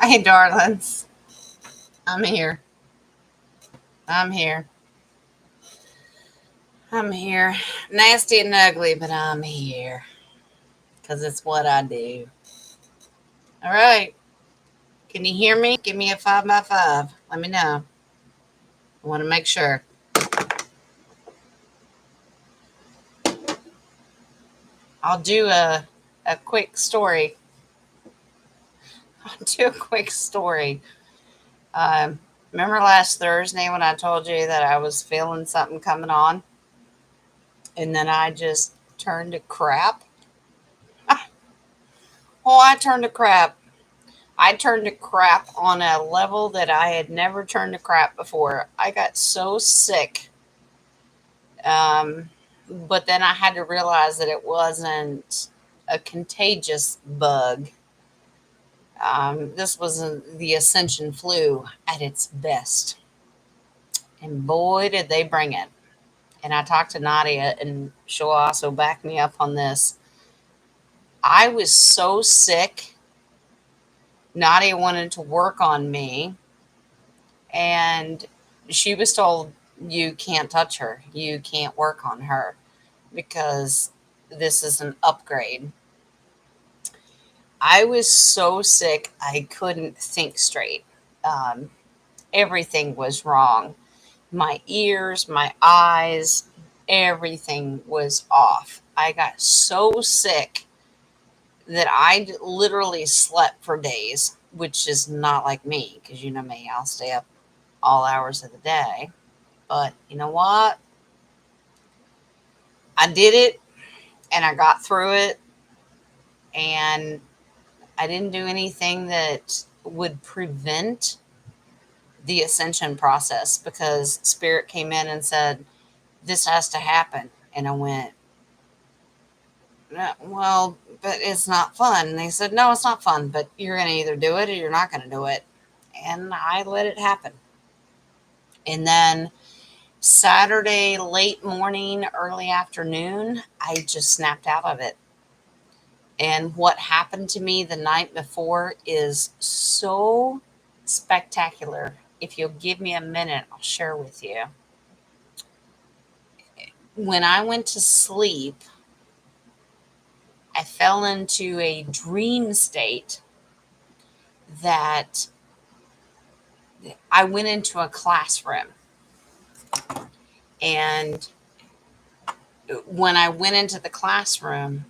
Hey, darlings. I'm here. I'm here. I'm here. Nasty and ugly, but I'm here. Because it's what I do. All right. Can you hear me? Give me a 5x5. Let me know. I want to make sure. I'll do a quick story. I'll do a quick story. Remember last Thursday when I told you that I was feeling something coming on? And then I just turned to crap? Oh, I turned to crap. I turned to crap on a level that I had never turned to crap before. I got so sick. Um, but then I had to realize that it wasn't a contagious bug. This was the Ascension flu at its best. And boy, did they bring it. And I talked to Nadia, and she'll also back me up on this. I was so sick. Nadia wanted to work on me, and she was told, you can't touch her, you can't work on her because this is an upgrade. I was so sick I couldn't think straight. um, Everything was wrong. My ears, my eyes, everything was off. I got so sick that I literally slept for days, which is not like me because you know me, I'll stay up all hours of the day. But you know what? I did it and I got through it, and I didn't do anything that would prevent the ascension process because Spirit came in and said, this has to happen. And I went, "No, well, but it's not fun." And they said, no, it's not fun, but you're going to either do it or you're not going to do it. And I let it happen. And then Saturday, late morning, early afternoon, I just snapped out of it. And what happened to me the night before is so spectacular. If you'll give me a minute, I'll share with you. When I went to sleep, I fell into a dream state that I went into a classroom. And when I went into the classroom,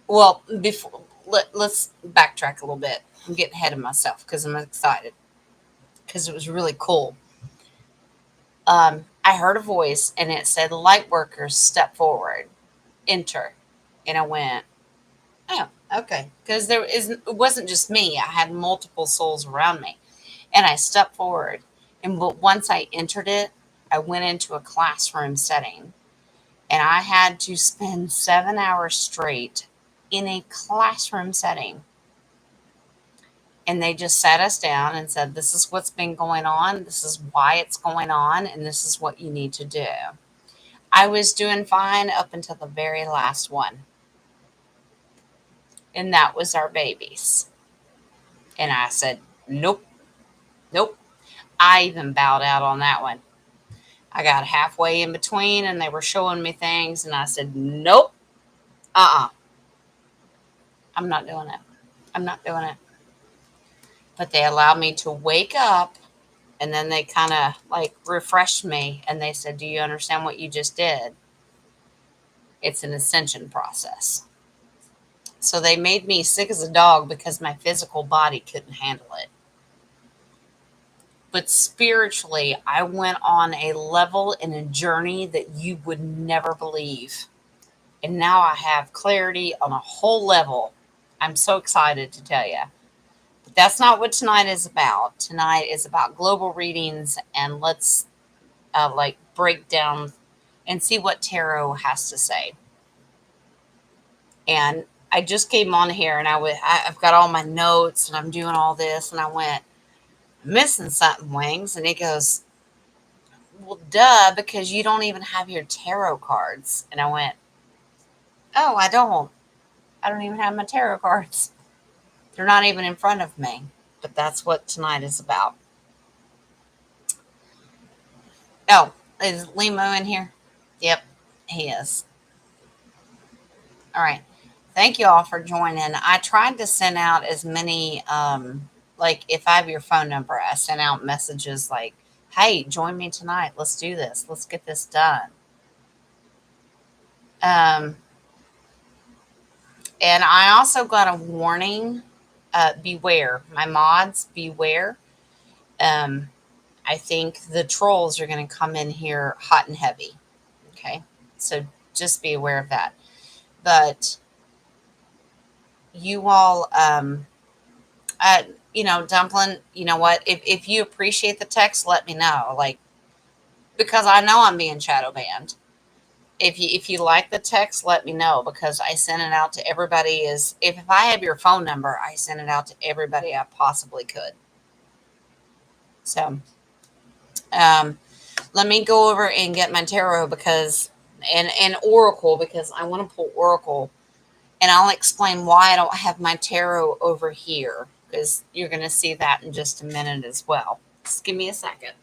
well, before let's backtrack a little bit. I'm getting ahead of myself because I'm excited because it was really cool. I heard a voice and it said, "Light workers, step forward, enter." And I went, "Oh, okay," because it wasn't just me. I had multiple souls around me, and I stepped forward. And but once I entered it, I went into a classroom setting, and I had to spend 7 hours straight in a classroom setting. And they just sat us down and said, this is what's been going on, this is why it's going on, and this is what you need to do. I was doing fine up until the very last one, and that was our babies. And I said, nope, nope. I even bowed out on that one. I got halfway in between and they were showing me things, and I said, nope, I'm not doing it. I'm not doing it. But they allowed me to wake up, and then they kind of like refreshed me and they said, do you understand what you just did? It's an ascension process. So they made me sick as a dog because my physical body couldn't handle it. But spiritually, I went on a level and a journey that you would never believe. And now I have clarity on a whole level. I'm so excited to tell you. But that's not what tonight is about. Tonight is about global readings, and let's like break down and see what tarot has to say. And I just came on here and I've got all my notes and I'm doing all this, and I went, missing something, Wings. And he goes, well, duh, because you don't even have your tarot cards. And I went, oh, I don't even have my tarot cards. They're not even in front of me. but that's what tonight is about. Oh, is Limo in here? Yep, he is. All right. Thank you all for joining. I tried to send out as many, like if I have your phone number, I sent out messages like, hey, join me tonight. Let's do this. Let's get this done. Um, and I also got a warning, beware. My mods, beware. Um, I think the trolls are going to come in here hot and heavy. Okay. So just be aware of that. But you all, uh, Dumpling, you know what? If you appreciate the text, let me know. Like, because I know I'm being shadow banned. If you like the text, let me know because I send it out to everybody. If I have your phone number, I send it out to everybody I possibly could. So, um, let me go over and get my tarot because and oracle because I want to pull oracle and I'll explain why I don't have my tarot over here because you're going to see that in just a minute as well. Just give me a second.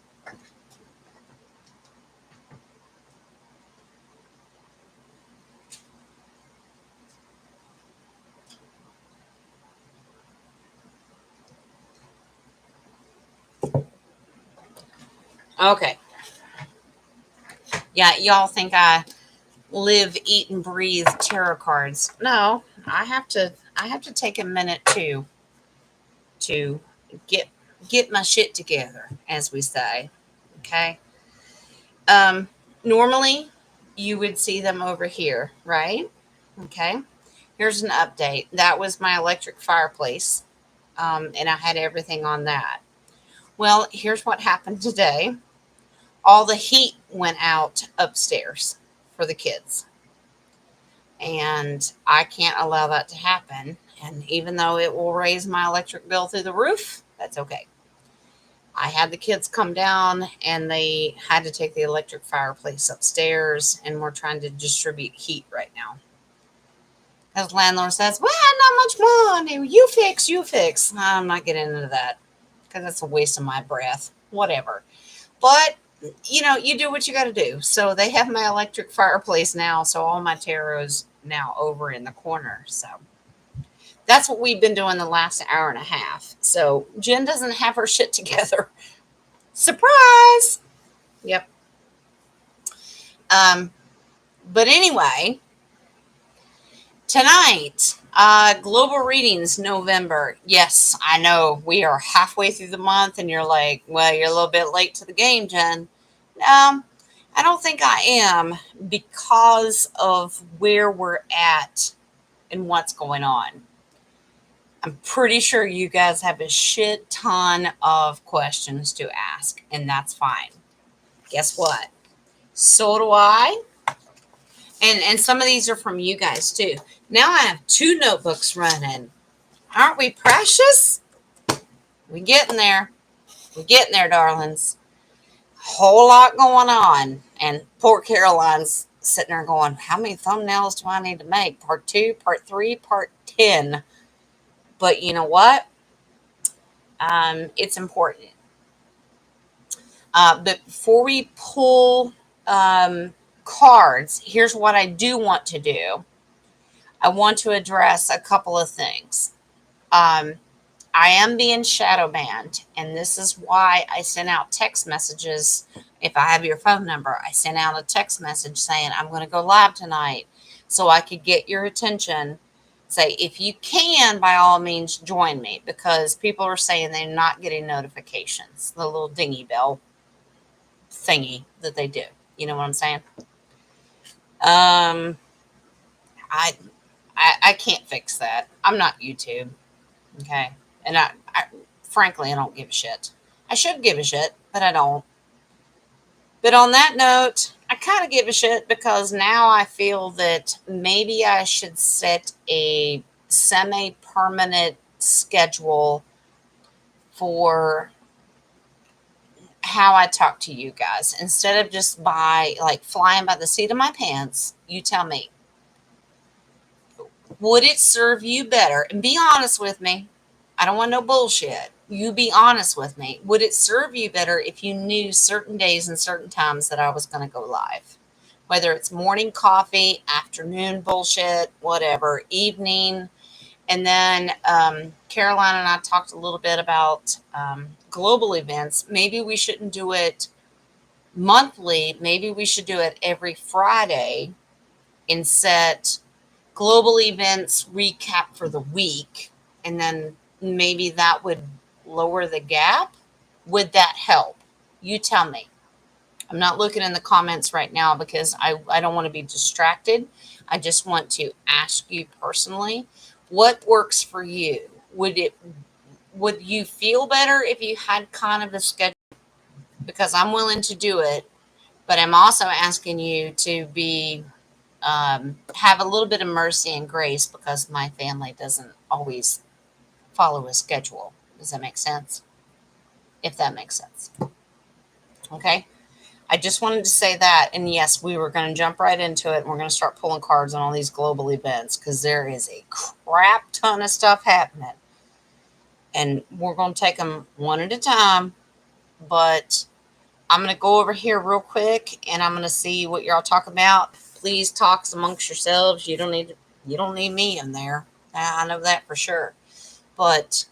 Okay. Yeah, y'all think I live, eat, and breathe tarot cards. No, I have to take a minute to get get my shit together, as we say. Okay. Um, Normally you would see them over here, right? Okay. Here's an update. That was my electric fireplace. And I had everything on that. Well, here's what happened today. All the heat went out upstairs for the kids. And I can't allow that to happen. And even though it will raise my electric bill through the roof, that's okay. I had the kids come down and they had to take the electric fireplace upstairs, and we're trying to distribute heat right now. As landlord says, well, not much money. You fix, you fix. I'm not getting into that because that's a waste of my breath. Whatever. But, you do what you got to do. So they have my electric fireplace now. So all my tarot's now over in the corner. So that's what we've been doing the last hour and a half. So Jen doesn't have her shit together. Surprise. Yep. Um, but anyway, tonight, global readings, November. Yes, I know we are halfway through the month, and you're like, well, you're a little bit late to the game, Jen. I don't think I am because of where we're at and what's going on. I'm pretty sure you guys have a shit ton of questions to ask, and that's fine. Guess what? So do I. And some of these are from you guys too. Now I have 2 notebooks running. Aren't we precious? We getting there. We're getting there, darlings. Whole lot going on. And poor Caroline's sitting there going, how many thumbnails do I need to make? Part 2, part 3, part 10. But you know what? It's important. But before we pull cards, here's what I do want to do. I want to address a couple of things. I am being shadow banned, and this is why I sent out text messages. If I have your phone number, I sent out a text message saying I'm going to go live tonight so I could get your attention. Say, if you can, by all means, join me, because people are saying they're not getting notifications, the little dingy bell thingy that they do. You know what I'm saying? Um, I, I can't fix that. I'm not YouTube. Okay. And I frankly, I don't give a shit. I should give a shit, but I don't. But on that note, I kind of give a shit because now I feel that maybe I should set a semi-permanent schedule for how I talk to you guys instead of just by like flying by the seat of my pants. You tell me, would it serve you better? And be honest with me. I don't want no bullshit. You be honest with me. Would it serve you better if you knew certain days and certain times that I was going to go live? Whether it's morning coffee, afternoon bullshit, whatever, evening. And then Caroline and I talked a little bit about global events. Maybe we shouldn't do it monthly. Maybe we should do it every Friday and set global events recap for the week. And then maybe that would lower the gap. Would that help? You tell me. I'm not looking in the comments right now because I don't want to be distracted. I just want to ask you personally, what works for you? Would you feel better if you had kind of a schedule? Because I'm willing to do it, but I'm also asking you to be have a little bit of mercy and grace because my family doesn't always follow a schedule. Does that make sense? If that makes sense. Okay. I just wanted to say that. And yes, we were going to jump right into it. And we're going to start pulling cards on all these global events because there is a crap ton of stuff happening. And we're going to take them one at a time. But I'm going to go over here real quick and I'm going to see what y'all talk about. Please talk amongst yourselves. You don't need me in there. I know that for sure. But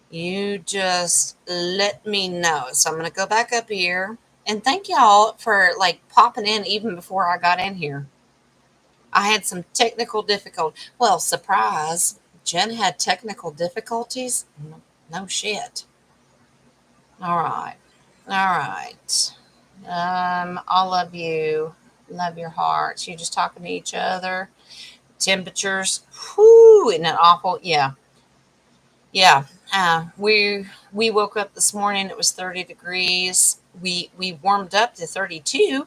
you just let me know. So I'm going to go back up here. And thank y'all for like popping in even before I got in here. I had some technical difficulty. Well, surprise. Jen had technical difficulties. No shit. All right. All right. All of you. Love your hearts. You just talking to each other. Temperatures. Whoo, isn't it awful? Yeah. Yeah. We woke up this morning. It was 30 degrees. We warmed up to 32,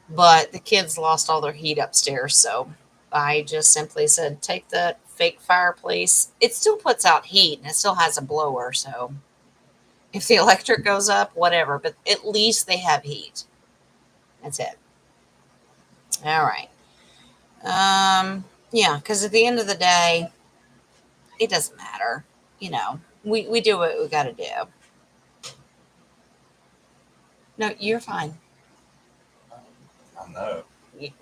but the kids lost all their heat upstairs. So I just simply said, take that fake fireplace. It still puts out heat and it still has a blower. So if the electric goes up, whatever, but at least they have heat. That's it. All right. Yeah, because at the end of the day, it doesn't matter. We do what we got to do. No, you're fine. I know.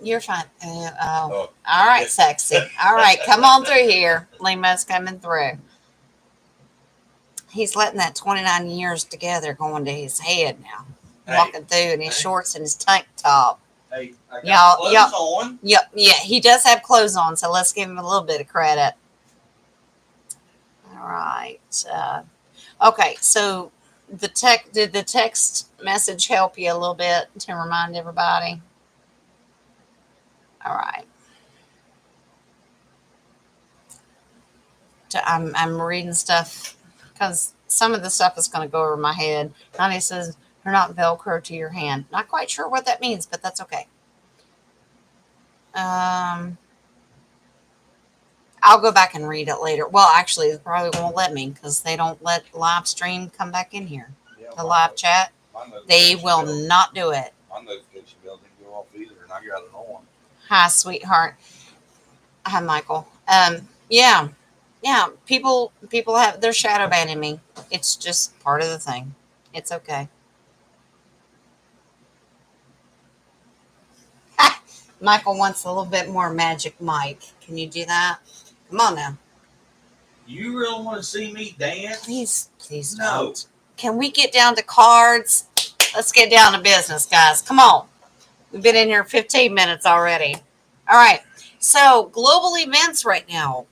You're fine. Oh. All right, sexy. All right, come on through here. Lima's coming through. He's letting that 29 years together go into his head now. Hey, walking through in his shorts and his tank top. Hey, I got clothes on. Yep, yeah, he does have clothes on, so let's give him a little bit of credit. All right. Okay, so did the text message help you a little bit to remind everybody? All right. I'm reading stuff because some of the stuff is going to go over my head. Connie says, "You're not Velcro to your hand." Not quite sure what that means, but that's okay. I'll go back and read it later. Well, actually, they probably won't let me because they don't let live stream come back in here. Yeah, the live chat. They will not do it. My notification bell didn't go off either, and I got it on. Hi, sweetheart. Hi, Michael. Yeah. People have they're shadow banning me. It's just part of the thing. It's okay. Michael wants a little bit more magic Mike. Can you do that? Come on now. You really want to see me dance? Please don't. Can we get down to cards? Let's get down to business, guys. Come on. We've been in here 15 minutes already. All right. So global events right now.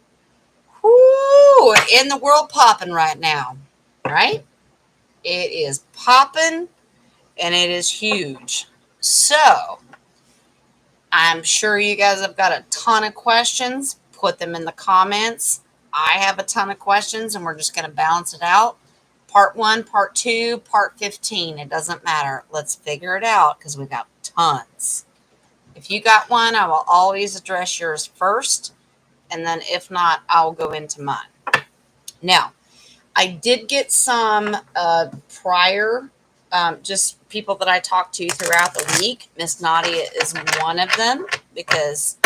Whoo, in the world popping right now. Right? It is popping and it is huge. So I'm sure you guys have got a ton of questions. Put them in the comments. I have a ton of questions and we're just going to balance it out. Part 1, part 2, part 15. It doesn't matter. Let's figure it out because we've got tons. If you got one, I will always address yours first. And then if not, I'll go into mine. Now, I did get some prior, just people that I talked to throughout the week. Miss Nadia is one of them because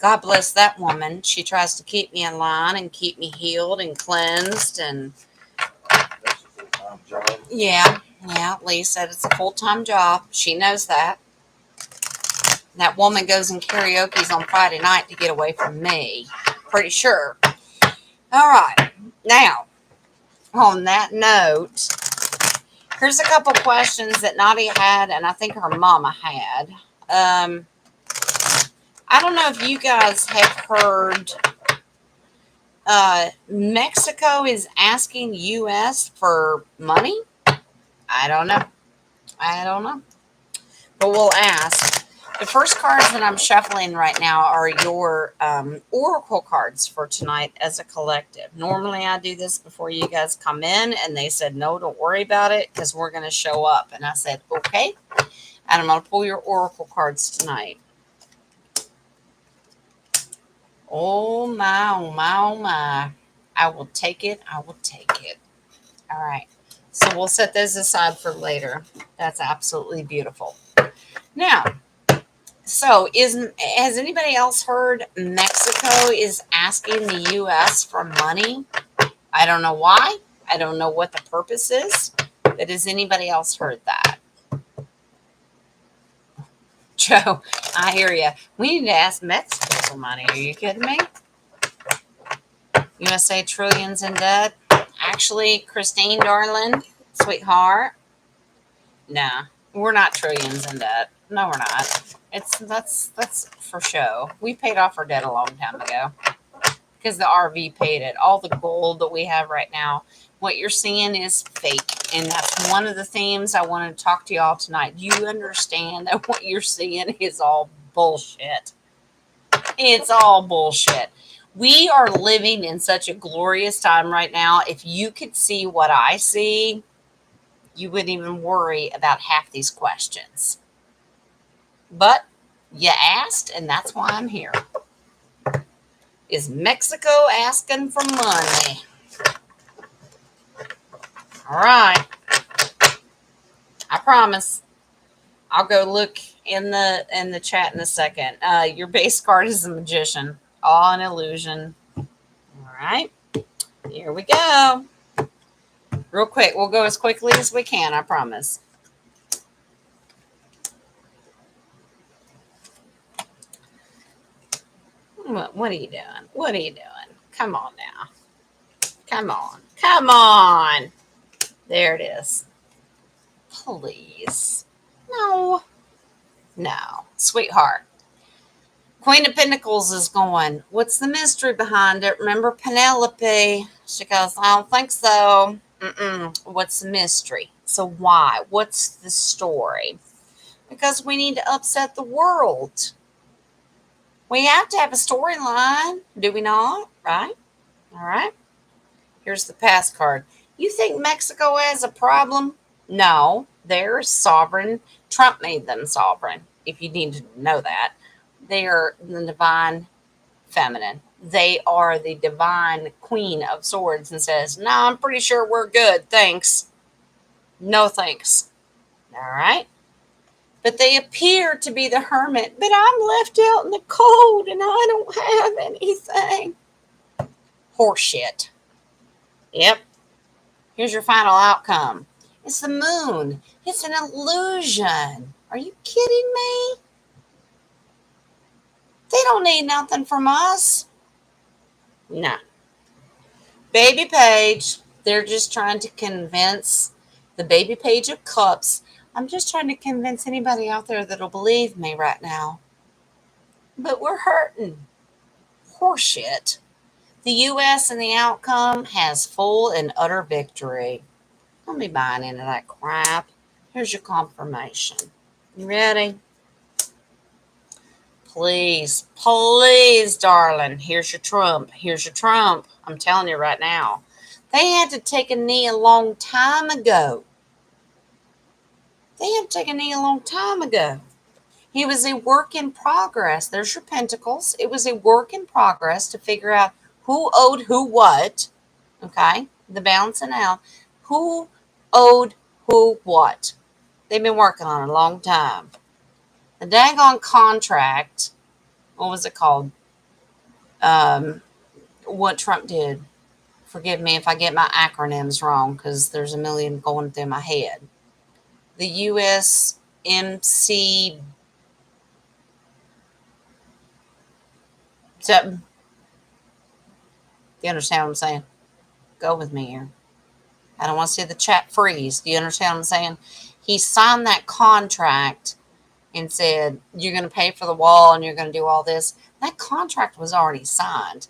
God bless that woman. She tries to keep me in line and keep me healed and cleansed. And That's a full-time job. yeah, Lee said it's a full-time job. She knows that. That woman goes and karaoke's on Friday night to get away from me. Pretty sure. All right. Now, on that note, here's a couple questions that Nadia had, and I think her mama had. I don't know if you guys have heard. Mexico is asking U.S. for money. I don't know. But we'll ask. The first cards that I'm shuffling right now are your oracle cards for tonight as a collective. Normally I do this before you guys come in, and they said, no, don't worry about it because we're going to show up. And I said, okay. And I'm going to pull your oracle cards tonight. Oh my, oh my, oh my. I will take it. I will take it. All right. So we'll set those aside for later. That's absolutely beautiful. Now, so has anybody else heard Mexico is asking the U.S. for money? I don't know why. I don't know what the purpose is. But has anybody else heard that? Joe, I hear you. We need to ask Mexico for money. Are you kidding me? USA trillions in debt. Actually, Christine, darling, sweetheart, nah, we're not trillions in debt. No, we're not. That's for show. We paid off our debt a long time ago because the RV paid it. All the gold that we have right now, what you're seeing is fake, and that's one of the themes I wanted to talk to y'all tonight. Do you understand that what you're seeing is all bullshit? It's all bullshit. We are living in such a glorious time right now. If you could see what I see, you wouldn't even worry about half these questions. But you asked, and that's why I'm here. Is Mexico asking for money? All right. I promise. I'll go look in the chat in a second. Your base card is the Magician. All an illusion. All right. Here we go. Real quick. We'll go as quickly as we can. I promise. What are you doing? What are you doing? Come on now. Come on. Come on. There it is. Please. No. No. Sweetheart. Queen of Pentacles is going, what's the mystery behind it? Remember Penelope? She goes, I don't think so. What's the mystery? So why? What's the story? Because we need to upset the world. We have to have a storyline, do we not? Right? All right. Here's the pass card. You think Mexico has a problem? No, they're sovereign. Trump made them sovereign, if you need to know that. They are the divine feminine. They are the divine queen of swords and says, no, I'm pretty sure we're good. Thanks. No thanks. All right. But they appear to be the hermit. But I'm left out in the cold and I don't have anything. Horseshit. Yep. Here's your final outcome. It's the moon. It's an illusion. Are you kidding me? They don't need nothing from us. No. Baby page. They're just trying to convince the baby page of cups. I'm just trying to convince anybody out there that'll believe me right now. But we're hurting. Horseshit. The U.S. and the outcome has full and utter victory. Don't be buying into that crap. Here's your confirmation. You ready? Please, please, darling. Here's your Trump. Here's your Trump. I'm telling you right now. They had to take a knee a long time ago. They had to take a knee a long time ago. He was a work in progress. There's your pentacles. It was a work in progress to figure out who owed who what. Okay? The balancing out. Who owed who what. They've been working on it a long time. The daggone contract, what was it called? What Trump did. Forgive me if I get my acronyms wrong because there's a million going through my head. The USMC. So, you understand what I'm saying? Go with me here. I don't want to see the chat freeze. Do you understand what I'm saying? He signed that contract and said, you're going to pay for the wall and you're going to do all this. That contract was already signed.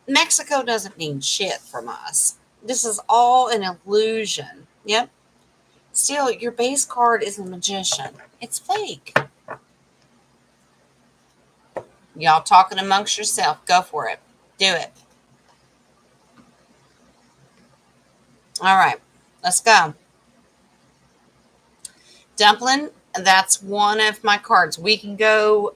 Mexico doesn't need shit from us. This is all an illusion. Yep. Still, your base card is a magician. It's fake. Y'all talking amongst yourself. Go for it. Do it. All right. Let's go. Dumpling, that's one of my cards. We can go.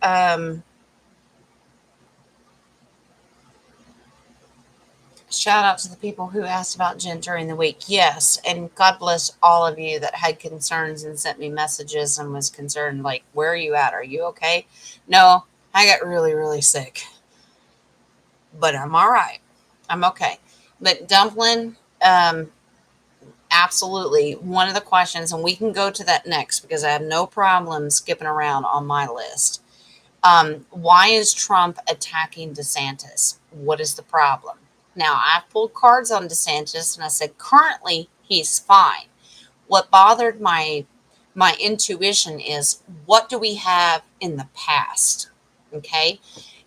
Shout out to the people who asked about Jen during the week. Yes, and God bless all of you that had concerns and sent me messages and was concerned, like, where are you at? Are you okay? No, I got really, really sick. But I'm all right. I'm okay. But Dumpling, absolutely. One of the questions, and we can go to that next because I have no problem skipping around on my list. Why is Trump attacking DeSantis? What is the problem? Now, I've pulled cards on DeSantis and I said, currently, he's fine. What bothered my intuition is, what do we have in the past? Okay.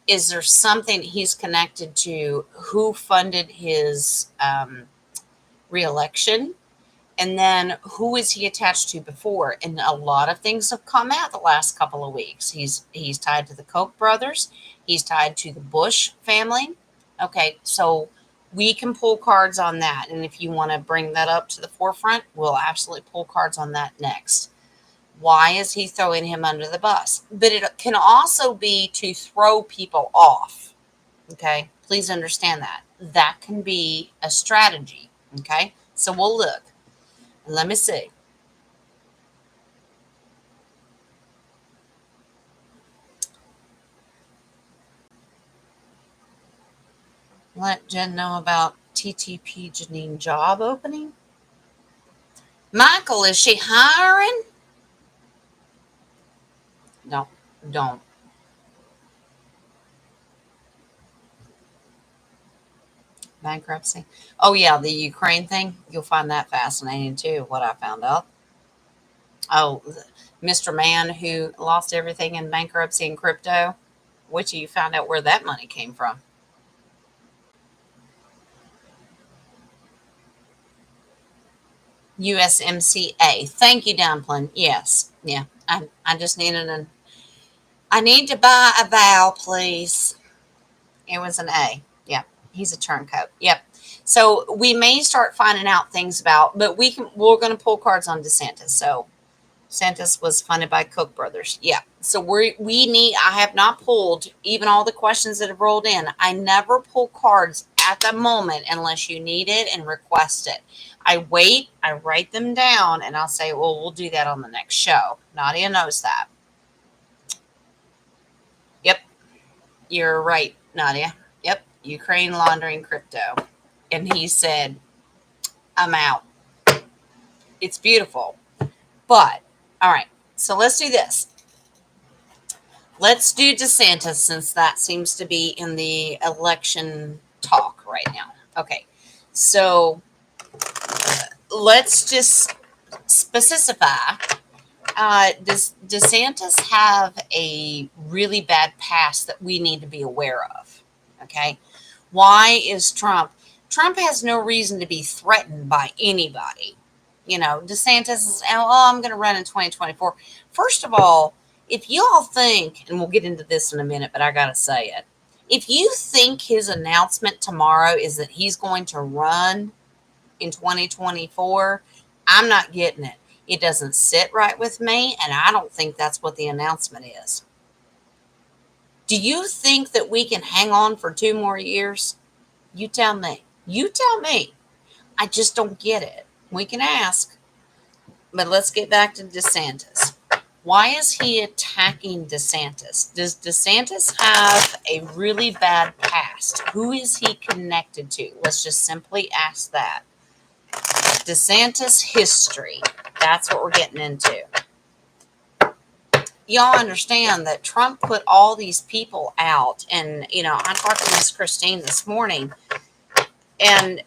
Is there something he's connected to? Who funded his reelection? And then who is he attached to before? And a lot of things have come out the last couple of weeks. He's tied to the Koch brothers. He's tied to the Bush family. Okay, so we can pull cards on that. And if you want to bring that up to the forefront, we'll absolutely pull cards on that next. Why is he throwing him under the bus? But it can also be to throw people off. Okay, please understand that. That can be a strategy. Okay, so we'll look. Let me see. Let Jen know about TTP Janine job opening. Michael, is she hiring? No, don't. Bankruptcy. Oh, yeah, the Ukraine thing. You'll find that fascinating, too, what I found out. Oh, Mr. Man who lost everything in bankruptcy and crypto. Wait till you found out where that money came from. USMCA. Thank you, Dumpling. Yes. Yeah. I just needed I need to buy a vowel, please. It was an A. Yep. He's a turncoat. Yep. So we may start finding out things about, but we're going to pull cards on DeSantis. So DeSantis was funded by Koch brothers. Yeah. So I have not pulled even all the questions that have rolled in. I never pull cards at the moment unless you need it and request it. I wait, I write them down, and I'll say, well, we'll do that on the next show. Nadia knows that. Yep. You're right, Nadia. Yep. Ukraine laundering crypto. And he said, I'm out. It's beautiful. But, all right. So let's do this. Let's do DeSantis since that seems to be in the election talk right now. Okay. So let's just specify. Does DeSantis have a really bad past that we need to be aware of? Okay. Why is Trump has no reason to be threatened by anybody. You know, DeSantis is, oh, I'm going to run in 2024. First of all, if you all think, and we'll get into this in a minute, but I got to say it. If you think his announcement tomorrow is that he's going to run in 2024, I'm not getting it. It doesn't sit right with me, and I don't think that's what the announcement is. Do you think that we can hang on for 2 more years? You tell me. You tell me. I just don't get it. We can ask. But let's get back to DeSantis. Why is he attacking DeSantis? Does DeSantis have a really bad past? past? Who is he connected to? Let's just simply ask that. DeSantis history. That's what we're getting into. Y'all understand that Trump put all these people out. And, I talked to Miss Christine this morning, and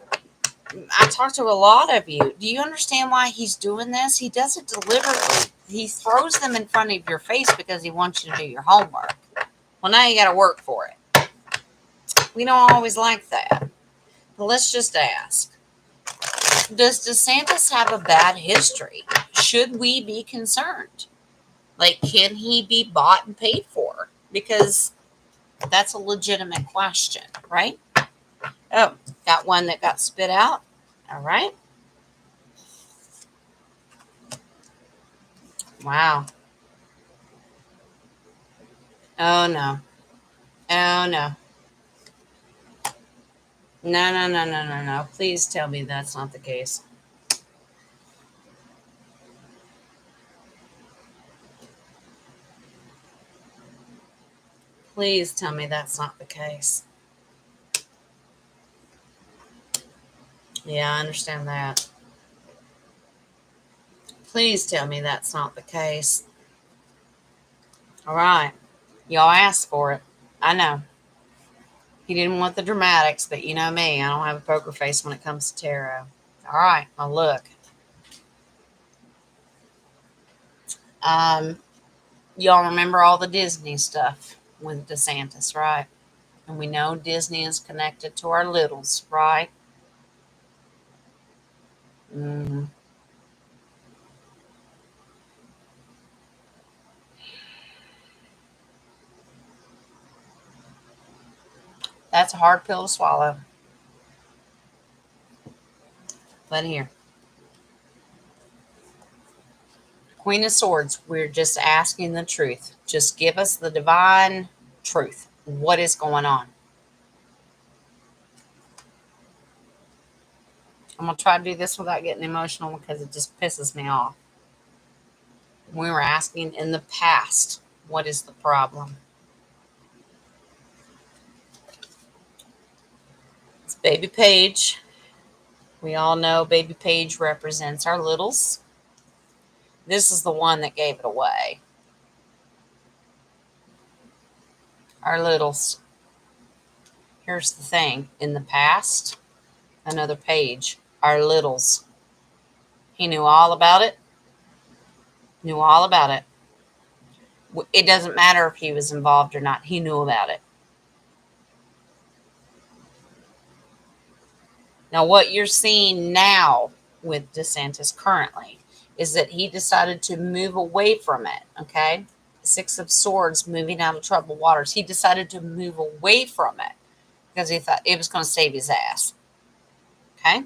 I talked to a lot of you. Do you understand why he's doing this? He does it deliberately. He throws them in front of your face because he wants you to do your homework. Well, now you got to work for it. We don't always like that. But let's just ask. Does DeSantis have a bad history? Should we be concerned? Like, can he be bought and paid for? Because that's a legitimate question, right? Oh, got one that got spit out. All right. Wow. Oh, no. Oh, no. No. Please tell me that's not the case. Please tell me that's not the case. Yeah, I understand that. Please tell me that's not the case. All right. Y'all asked for it. I know. He didn't want the dramatics, but you know me. I don't have a poker face when it comes to tarot. All right. Now look. Y'all remember all the Disney stuff with DeSantis, right? And we know Disney is connected to our littles, right? Mm. That's a hard pill to swallow. But here. Queen of Swords, we're just asking the truth. Just give us the divine truth. What is going on? I'm going to try to do this without getting emotional because it just pisses me off. We were asking in the past, what is the problem? It's Baby Page. We all know Baby Page represents our littles. This is the one that gave it away. Our littles. Here's the thing. In the past, another page. Our littles. He knew all about it. Knew all about it. It doesn't matter if he was involved or not. He knew about it. Now, what you're seeing now with DeSantis currently is that he decided to move away from it, okay? Six of Swords, moving out of troubled waters. He decided to move away from it because he thought it was going to save his ass, okay?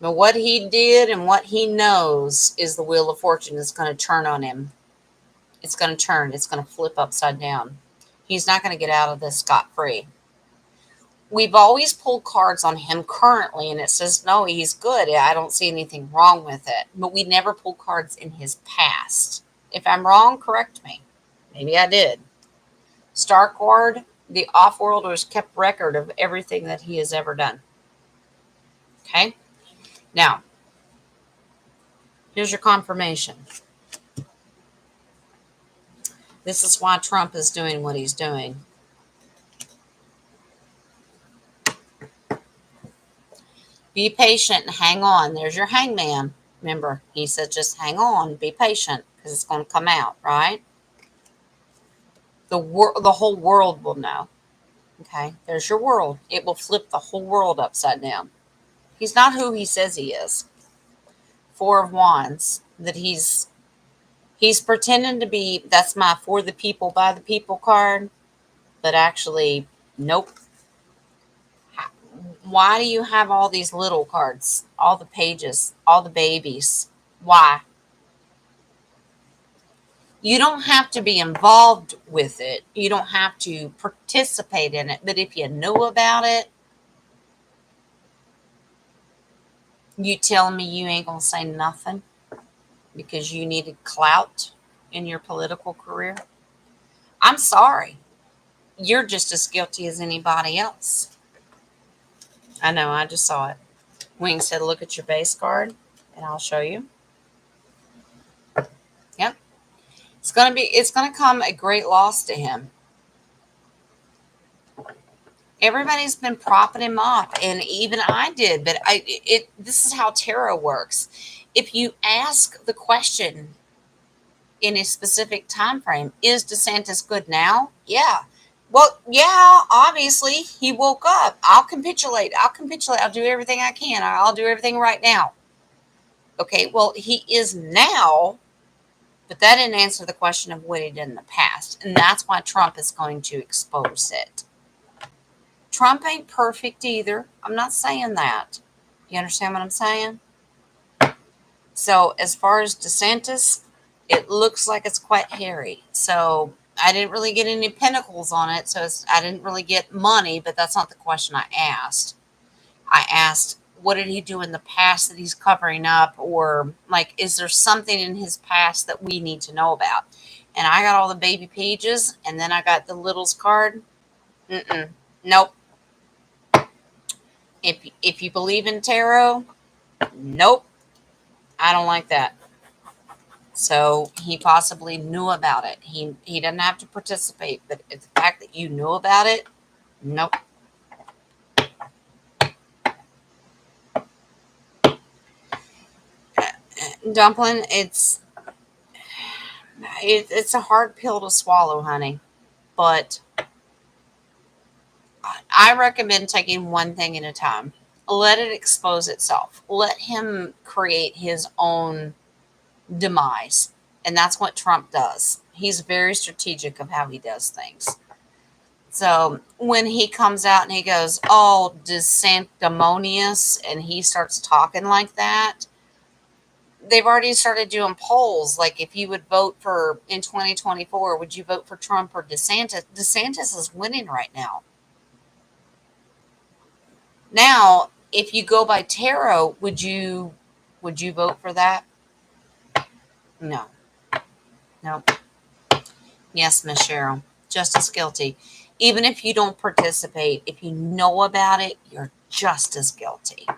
But what he did and what he knows is the Wheel of Fortune is going to turn on him. It's going to turn. It's going to flip upside down. He's not going to get out of this scot-free. We've always pulled cards on him currently, and it says, no, he's good. I don't see anything wrong with it. But we never pulled cards in his past. If I'm wrong, correct me. Maybe I did. Star Card, the Off-Worlders kept record of everything that he has ever done. Okay? Now, here's your confirmation. This is why Trump is doing what he's doing. Be patient and hang on. There's your hangman. Remember, he said just hang on, be patient, because it's going to come out, right? The whole world will know. Okay, there's your world. It will flip the whole world upside down. He's not who he says he is. Four of Wands. That he's pretending to be, that's my for the people, by the people card. But actually, nope. Why do you have all these little cards? All the pages, all the babies. Why? You don't have to be involved with it. You don't have to participate in it. But if you know about it, you telling me you ain't going to say nothing because you needed clout in your political career? I'm sorry. you're just as guilty as anybody else. I know, I just saw it. Wing said, look at your base card, and I'll show you. Yep. It's gonna come a great loss to him. Everybody's been propping him up, and even I did, but this is how tarot works. If you ask the question in a specific time frame, is DeSantis good now? Yeah. Well, yeah, obviously he woke up. I'll capitulate. I'll do everything I can. I'll do everything right now. Okay, well, he is now, but that didn't answer the question of what he did in the past. And that's why Trump is going to expose it. Trump ain't perfect either. I'm not saying that. You understand what I'm saying? So as far as DeSantis, it looks like it's quite hairy. So I didn't really get any pinnacles on it. So I didn't really get money, but that's not the question I asked. I asked, what did he do in the past that he's covering up? Or like, is there something in his past that we need to know about? And I got all the baby pages, and then I got the littles card. Nope. If you believe in tarot, nope. I don't like that. So he possibly knew about it. He doesn't have to participate, but the fact that you knew about it, nope. Dumpling, it's a hard pill to swallow, honey. But I recommend taking one thing at a time. Let it expose itself. Let him create his own demise. And that's what Trump does. He's very strategic of how he does things. So when he comes out and he goes, oh, DeSanctimonious, and he starts talking like that, they've already started doing polls. Like, if you would vote for in 2024, would you vote for Trump or DeSantis? DeSantis is winning right now. Now, if you go by tarot, would you vote for that? No. Nope. Yes, Miss Cheryl. Just as guilty. Even if you don't participate, if you know about it, you're just as guilty.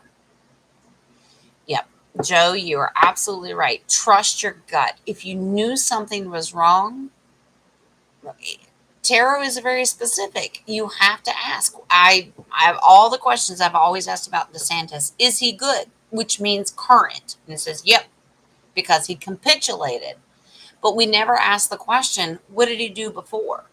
Yep. Joe, you are absolutely right. Trust your gut. If you knew something was wrong, tarot is very specific. You have to ask. I have all the questions I've always asked about DeSantis. Is he good? Which means current. And it says, yep, because he capitulated. But we never ask the question, what did he do before?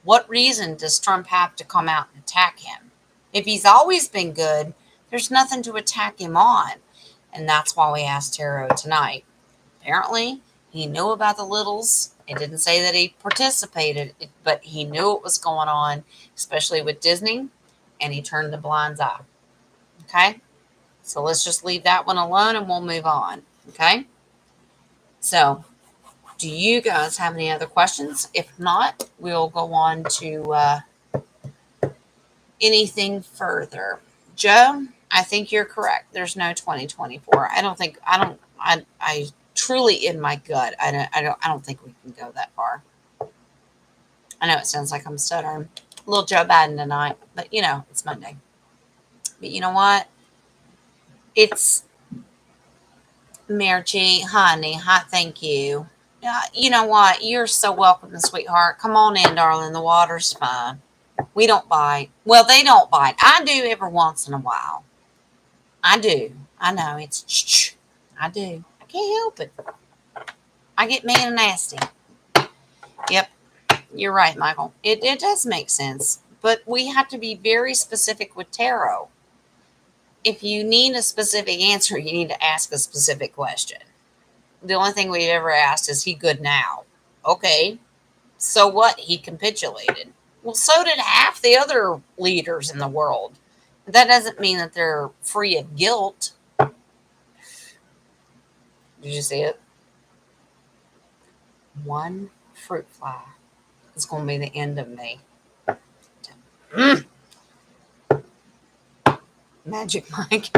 What reason does Trump have to come out and attack him? If he's always been good, there's nothing to attack him on. And that's why we asked Tarot tonight. Apparently, he knew about the littles. It didn't say that he participated, but he knew what was going on, especially with Disney, and he turned the blind eye. Okay? So let's just leave that one alone and we'll move on. Okay? So, do you guys have any other questions? If not, we'll go on to anything further. Joe, I think you're correct. There's no 2024. I truly, in my gut, I don't think we can go that far. I know it sounds like I'm stuttering. A little Joe Biden tonight, but it's Monday. But you know what? It's Margie, honey. Hi, thank you. You know what? You're so welcome, sweetheart. Come on in, darling. The water's fine. We don't bite. Well, they don't bite. I do every once in a while. I do. I know. It's I do. I can't help it. I get mean and nasty. Yep. You're right, Michael. It does make sense. But we have to be very specific with tarot. If you need a specific answer, you need to ask a specific question. The only thing we've ever asked is he good now? Okay. So what? He capitulated. Well, so did half the other leaders in the world. That doesn't mean that they're free of guilt. Did you see it? One fruit fly is going to be the end of me. Magic Mike.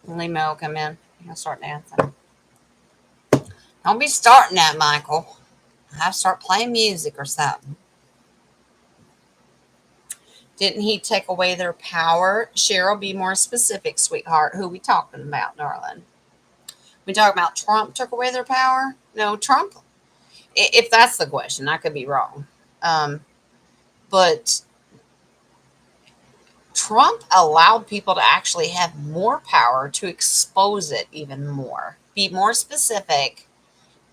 Limo come in. I'll start dancing. Don't be starting that, Michael. I have to start playing music or something. Didn't he take away their power? Cheryl, be more specific, sweetheart. Who we talking about, darling? We talking about Trump took away their power? No, Trump. If that's the question, I could be wrong. Um, but Trump allowed people to actually have more power to expose it even more. Be more specific,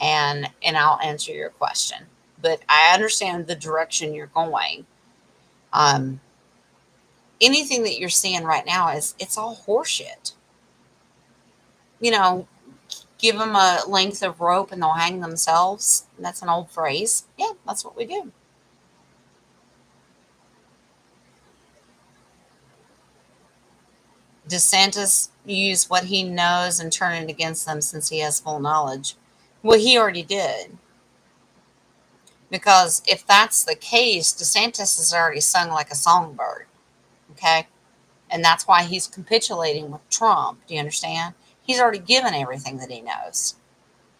and I'll answer your question. But I understand the direction you're going. Um, Anything that you're seeing right now is it's all horseshit. You know, give them a length of rope and they'll hang themselves. That's an old phrase. Yeah, that's what we do. DeSantis use what he knows and turn it against them since he has full knowledge. Well, he already did. Because if that's the case, DeSantis has already sung like a songbird. Okay? And that's why he's capitulating with Trump. Do you understand? He's already given everything that he knows.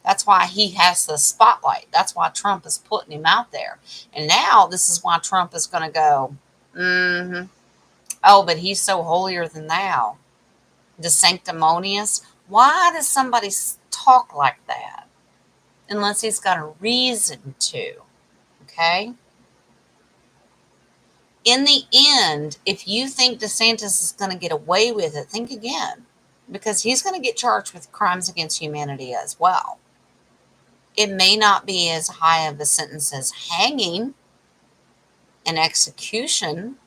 That's why he has the spotlight. That's why Trump is putting him out there. And now this is why Trump is going to go, oh, but he's so holier than thou. The sanctimonious. Why does somebody talk like that? Unless he's got a reason to. Okay? In the end, if you think DeSantis is going to get away with it, think again. Because he's going to get charged with crimes against humanity as well. It may not be as high of a sentence as hanging and execution,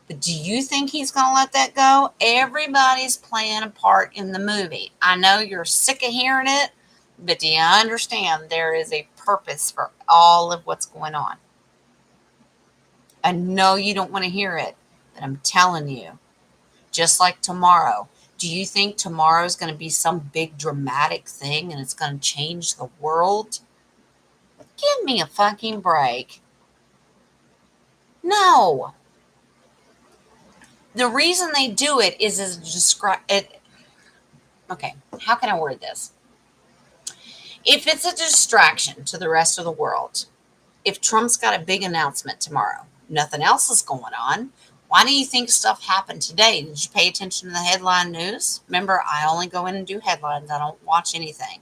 but do you think he's going to let that go? Everybody's playing a part in the movie. I know you're sick of hearing it, but do you understand there is a purpose for all of what's going on? I know you don't want to hear it, but I'm telling you, just like tomorrow. Do you think tomorrow is going to be some big dramatic thing and it's going to change the world? Give me a fucking break. No. The reason they do it is as describe it. Okay, how can I word this? If it's a distraction to the rest of the world, if Trump's got a big announcement tomorrow, nothing else is going on. Why do you think stuff happened today? Did you pay attention to the headline news? Remember, I only go in and do headlines. I don't watch anything.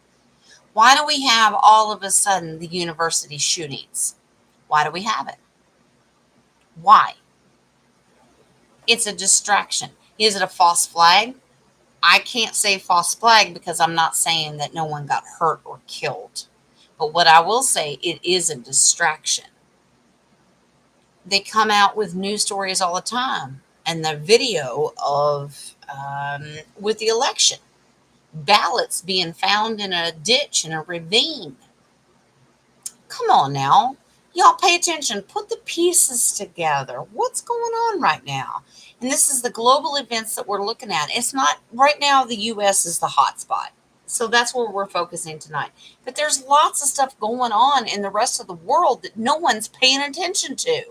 Why do we have all of a sudden the university shootings? Why do we have it? Why? It's a distraction. Is it a false flag? I can't say false flag because I'm not saying that no one got hurt or killed. But what I will say, it is a distraction. They come out with news stories all the time. And the video of with the election, ballots being found in a ditch in a ravine. Come on now. Y'all pay attention. Put the pieces together. What's going on right now? And this is the global events that we're looking at. It's not right now, the U.S. is the hot spot. So that's where we're focusing tonight. But there's lots of stuff going on in the rest of the world that no one's paying attention to.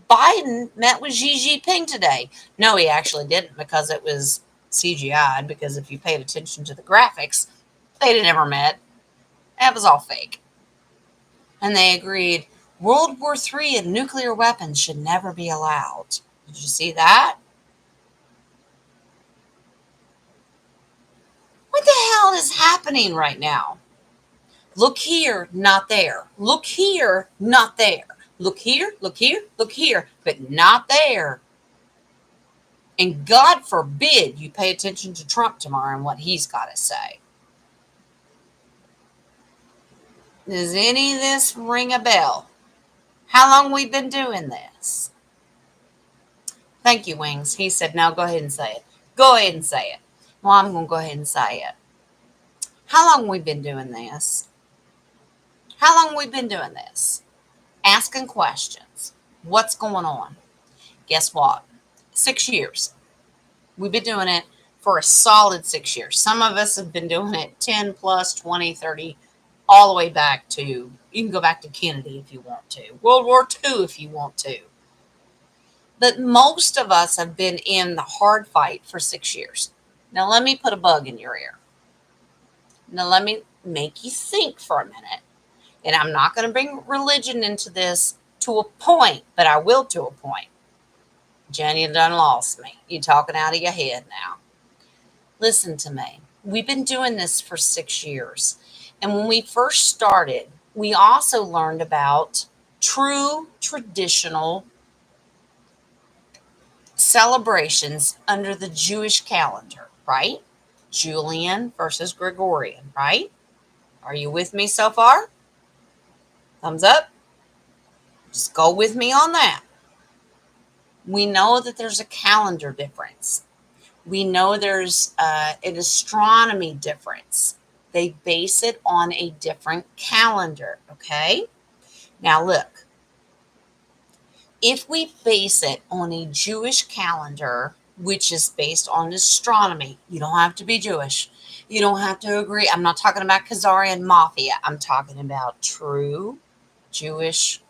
Biden met with Xi Jinping today. No, he actually didn't because it was CGI'd. Because if you paid attention to the graphics, they'd never met. That was all fake. And they agreed World War III and nuclear weapons should never be allowed. Did you see that? What the hell is happening right now? Look here, not there. Look here, not there. Look here, look here, look here, but not there. And God forbid you pay attention to Trump tomorrow and what he's got to say. Does any of this ring a bell? How long we been doing this? Thank you, Wings. He said, no, go ahead and say it. Go ahead and say it. Well, I'm going to go ahead and say it. How long we been doing this? How long we been doing this? Asking questions. What's going on? Guess what? 6 years. We've been doing it for a solid 6 years. Some of us have been doing it 10 plus, 20, 30, all the way back to, you can go back to Kennedy if you want to, World War II if you want to. But most of us have been in the hard fight for 6 years. Now, let me put a bug in your ear. Now, let me make you think for a minute. And I'm not going to bring religion into this to a point, but I will to a point. Jen, you done lost me. You talking out of your head now. Listen to me. We've been doing this for 6 years. And when we first started, we also learned about true traditional celebrations under the Jewish calendar, right? Julian versus Gregorian, right? Are you with me so far? Thumbs up. Just go with me on that. We know that there's a calendar difference. We know there's an astronomy difference. They base it on a different calendar, okay? Now, look, if we base it on a Jewish calendar, which is based on astronomy, you don't have to be Jewish. You don't have to agree. I'm not talking about Khazarian mafia. I'm talking about true Jewish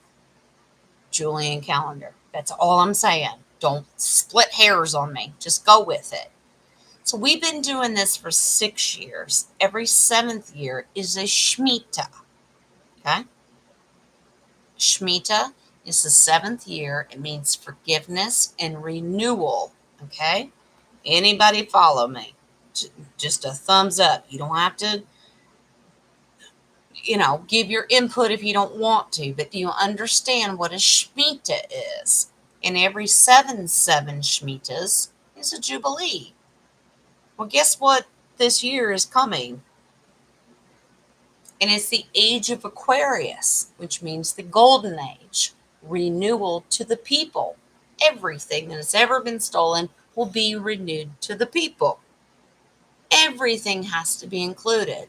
Julian calendar. That's all I'm saying. Don't split hairs on me. Just go with it. So we've been doing this for 6 years. Every seventh year is a Shemitah. Okay? Shemitah is the seventh year. It means forgiveness and renewal. Okay? Anybody follow me? Just a thumbs up. You don't have to, give your input if you don't want to, but do you understand what a Shemitah is? And every seven Shemitahs is a Jubilee. Well, guess what this year is coming? And it's the age of Aquarius, which means the golden age, renewal to the people. Everything that has ever been stolen will be renewed to the people. Everything has to be included.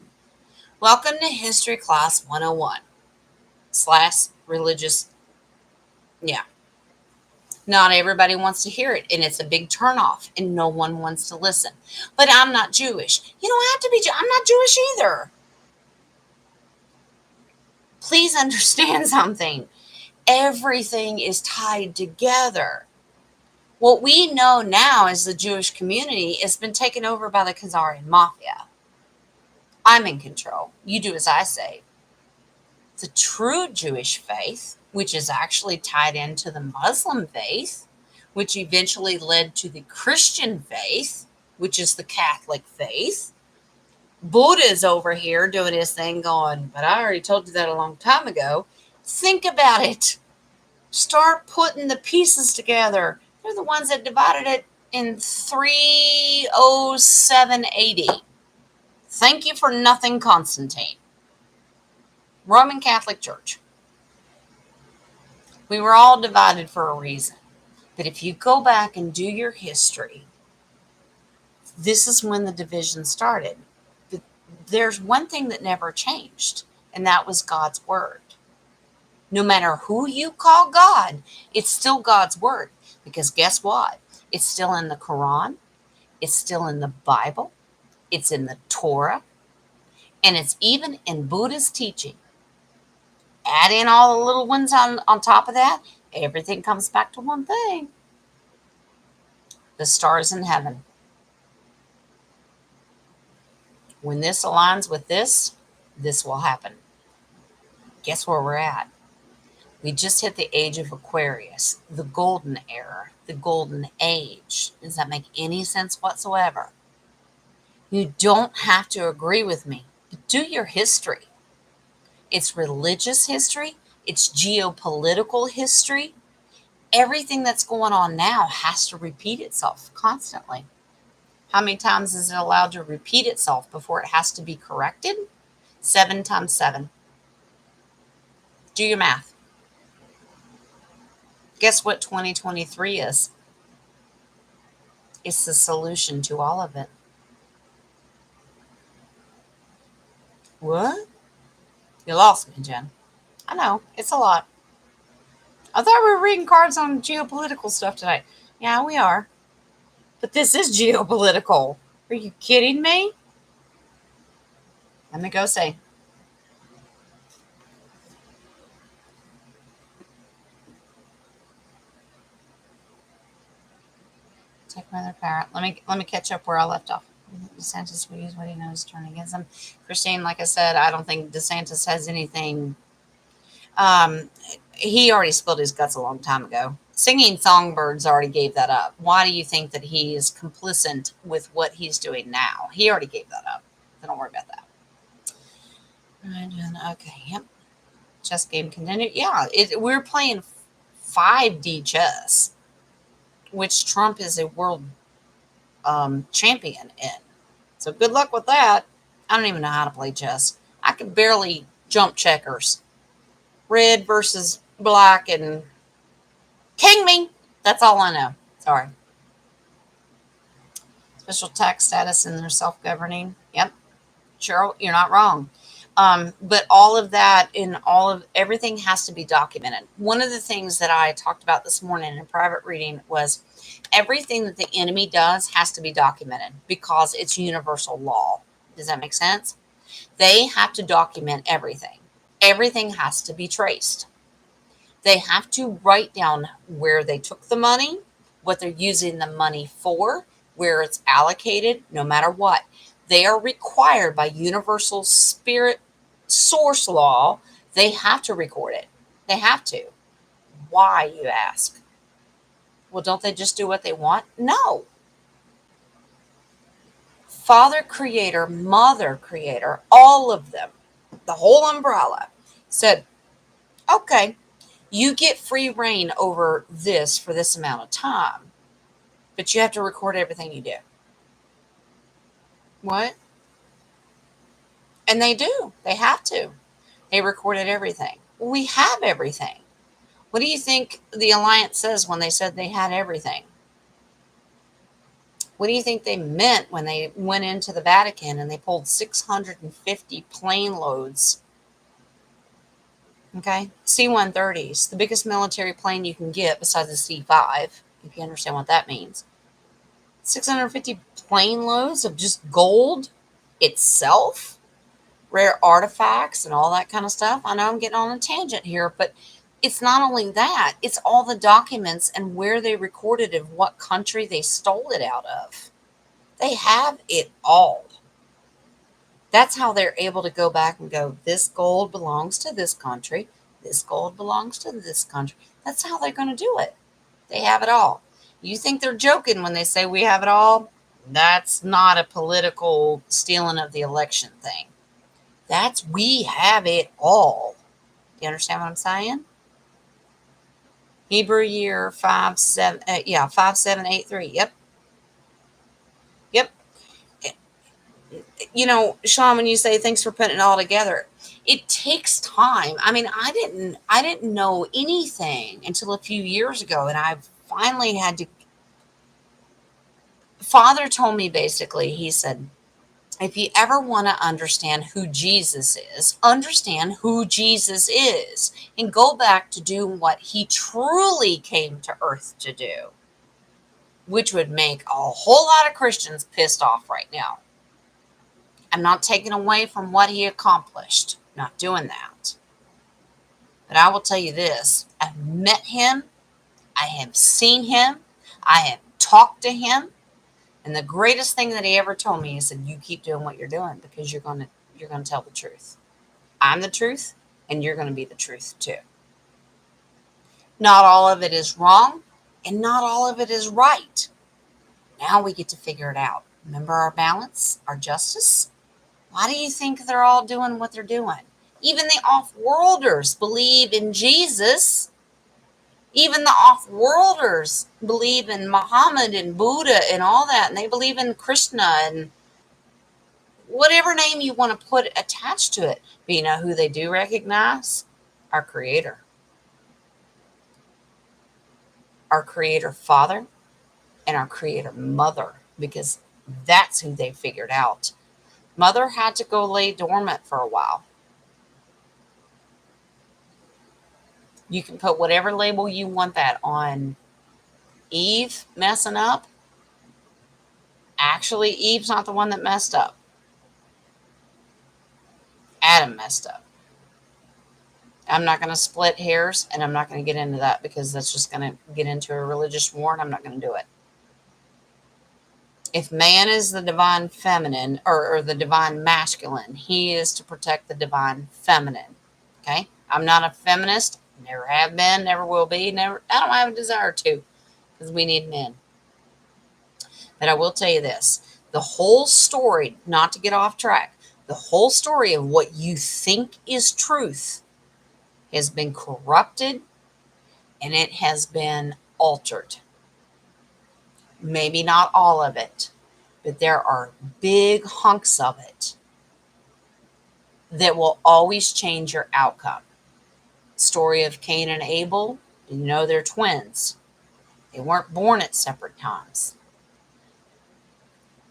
Welcome to History Class 101 / religious. Yeah. Not everybody wants to hear it, and it's a big turnoff, and no one wants to listen. But I'm not Jewish. You don't have to be. I'm not Jewish either. Please understand something. Everything is tied together. What we know now as the Jewish community has been taken over by the Khazarian mafia. I'm in control. You do as I say. The true Jewish faith, which is actually tied into the Muslim faith, which eventually led to the Christian faith, which is the Catholic faith. Buddha's over here doing his thing going, but I already told you that a long time ago. Think about it. Start putting the pieces together. They're the ones that divided it in 307 AD. Thank you for nothing, Constantine. Roman Catholic Church. We were all divided for a reason. But if you go back and do your history, this is when the division started. But there's one thing that never changed, and that was God's word. No matter who you call God, it's still God's word. Because guess what? It's still in the Quran. It's still in the Bible. It's in the Torah. And it's even in Buddha's teaching. Add in all the little ones on top of that, everything comes back to one thing. The stars in heaven. When this aligns with this will happen. Guess where we're at? We just hit the age of Aquarius, the golden era, the golden age. Does that make any sense whatsoever? You don't have to agree with me, but do your history. It's religious history. It's geopolitical history. Everything that's going on now has to repeat itself constantly. How many times is it allowed to repeat itself before it has to be corrected? 7 times 7. Do your math. Guess what 2023 is? It's the solution to all of it. What? You lost me, Jen. I know, it's a lot. I thought we were reading cards on geopolitical stuff tonight. Yeah, we are. But this is geopolitical. Are you kidding me? Let me go see. Take my other parent. Let me catch up where I left off. DeSantis will use what he knows to turn against them. Christine, like I said, I don't think DeSantis has anything. He already spilled his guts a long time ago. Singing songbirds already gave that up. Why do you think that he is complicit with what he's doing now? He already gave that up. So don't worry about that. Okay, yep. Chess game continued. Yeah, we're playing 5D chess, which Trump is a world champion in. So good luck with that. I don't even know how to play chess. I can barely jump checkers. Red versus black and king me. That's all I know. Sorry. Special tax status and they're self-governing. Yep. Cheryl, you're not wrong. But all of that and everything has to be documented. One of the things that I talked about this morning in private reading was everything that the enemy does has to be documented because it's universal law. Does that make sense? They have to document everything. Everything has to be traced. They have to write down where they took the money, what they're using the money for, where it's allocated, no matter what. They are required by universal spirit source law. They have to record it. They have to. Why, you ask? Well, don't they just do what they want? No. Father creator, mother creator, all of them, the whole umbrella, said, okay, you get free reign over this for this amount of time, but you have to record everything you do. What? And they do. They have to. They recorded everything. We have everything. What do you think the Alliance says when they said they had everything? What do you think they meant when they went into the Vatican and they pulled 650 plane loads? Okay, C-130s, the biggest military plane you can get besides the C-5, if you understand what that means. 650 plane loads of just gold itself, rare artifacts and all that kind of stuff. I know I'm getting on a tangent here, but it's not only that, it's all the documents and where they recorded and what country they stole it out of. They have it all. That's how they're able to go back and go, this gold belongs to this country. This gold belongs to this country. That's how they're going to do it. They have it all. You think they're joking when they say we have it all? That's not a political stealing of the election thing. That's we have it all. You understand what I'm saying? Hebrew year 5783. Yep. Yep. You know, Sean, when you say thanks for putting it all together, it takes time. I mean, I didn't know anything until a few years ago, and I finally had to. Father told me basically, he said, if you ever want to understand who Jesus is, understand who Jesus is and go back to doing what he truly came to earth to do, which would make a whole lot of Christians pissed off right now. I'm not taking away from what he accomplished, not doing that. But I will tell you this, I've met him, I have seen him, I have talked to him. And the greatest thing that he ever told me, he said, you keep doing what you're doing because you're going to tell the truth. I'm the truth, and you're going to be the truth too. Not all of it is wrong, and not all of it is right. Now we get to figure it out. Remember our balance, our justice? Why do you think they're all doing what they're doing? Even the off-worlders believe in Jesus. Even the off-worlders believe in Muhammad and Buddha and all that, and they believe in Krishna and whatever name you want to put attached to it. But you know who they do recognize? Our Creator. Our Creator Father and our Creator Mother, because that's who they figured out. Mother had to go lay dormant for a while. You can put whatever label you want that on. Eve messing up. Actually, Eve's not the one that messed up. Adam messed up. I'm not going to split hairs, and I'm not going to get into that because that's just going to get into a religious war, and I'm not going to do it. If man is the divine feminine or the divine masculine, he is to protect the divine feminine. Okay? I'm not a feminist. Never have been, never will be, never. I don't have a desire to, because we need men. But I will tell you this: the whole story, not to get off track, the whole story of what you think is truth has been corrupted and it has been altered. Maybe not all of it, but there are big hunks of it that will always change your outcome. Story of Cain and Abel, you know they're twins. They weren't born at separate times.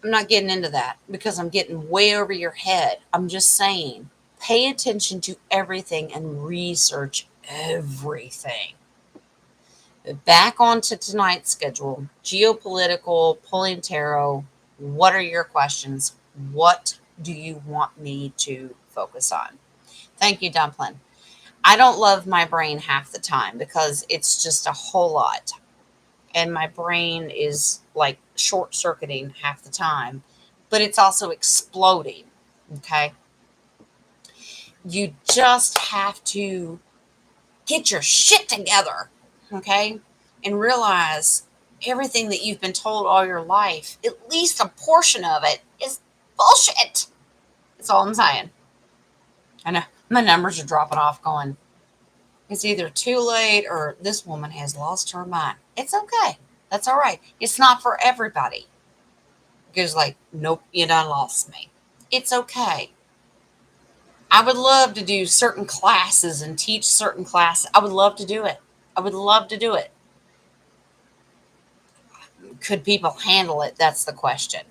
I'm not getting into that because I'm getting way over your head. I'm just saying, pay attention to everything and research everything. But back onto tonight's schedule, geopolitical, pulling tarot. What are your questions? What do you want me to focus on? Thank you, Dumpling. I don't love my brain half the time because it's just a whole lot. And my brain is like short circuiting half the time, but it's also exploding. Okay. You just have to get your shit together. Okay. And realize everything that you've been told all your life, at least a portion of it, is bullshit. That's all I'm saying. I know my numbers are dropping off going, it's either too late or this woman has lost her mind. It's okay. That's all right. It's not for everybody. It goes like, nope, you done lost me. It's okay. I would love to do certain classes and teach certain classes. I would love to do it. I would love to do it. Could people handle it? That's the question.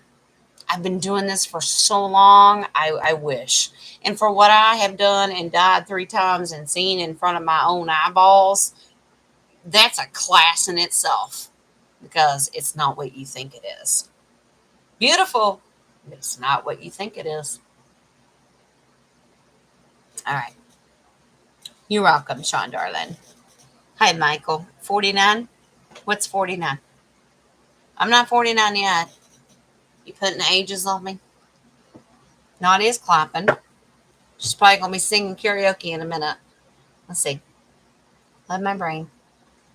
I've been doing this for so long. I wish. And for what I have done and died 3 times and seen in front of my own eyeballs, that's a class in itself because it's not what you think it is. Beautiful, but it's not what you think it is. All right. You're welcome, Sean, darling. Hi, Michael. 49? What's 49? I'm not 49 yet. You putting ages on me? Nadia's clapping. She's probably going to be singing karaoke in a minute. Let's see. Love my brain.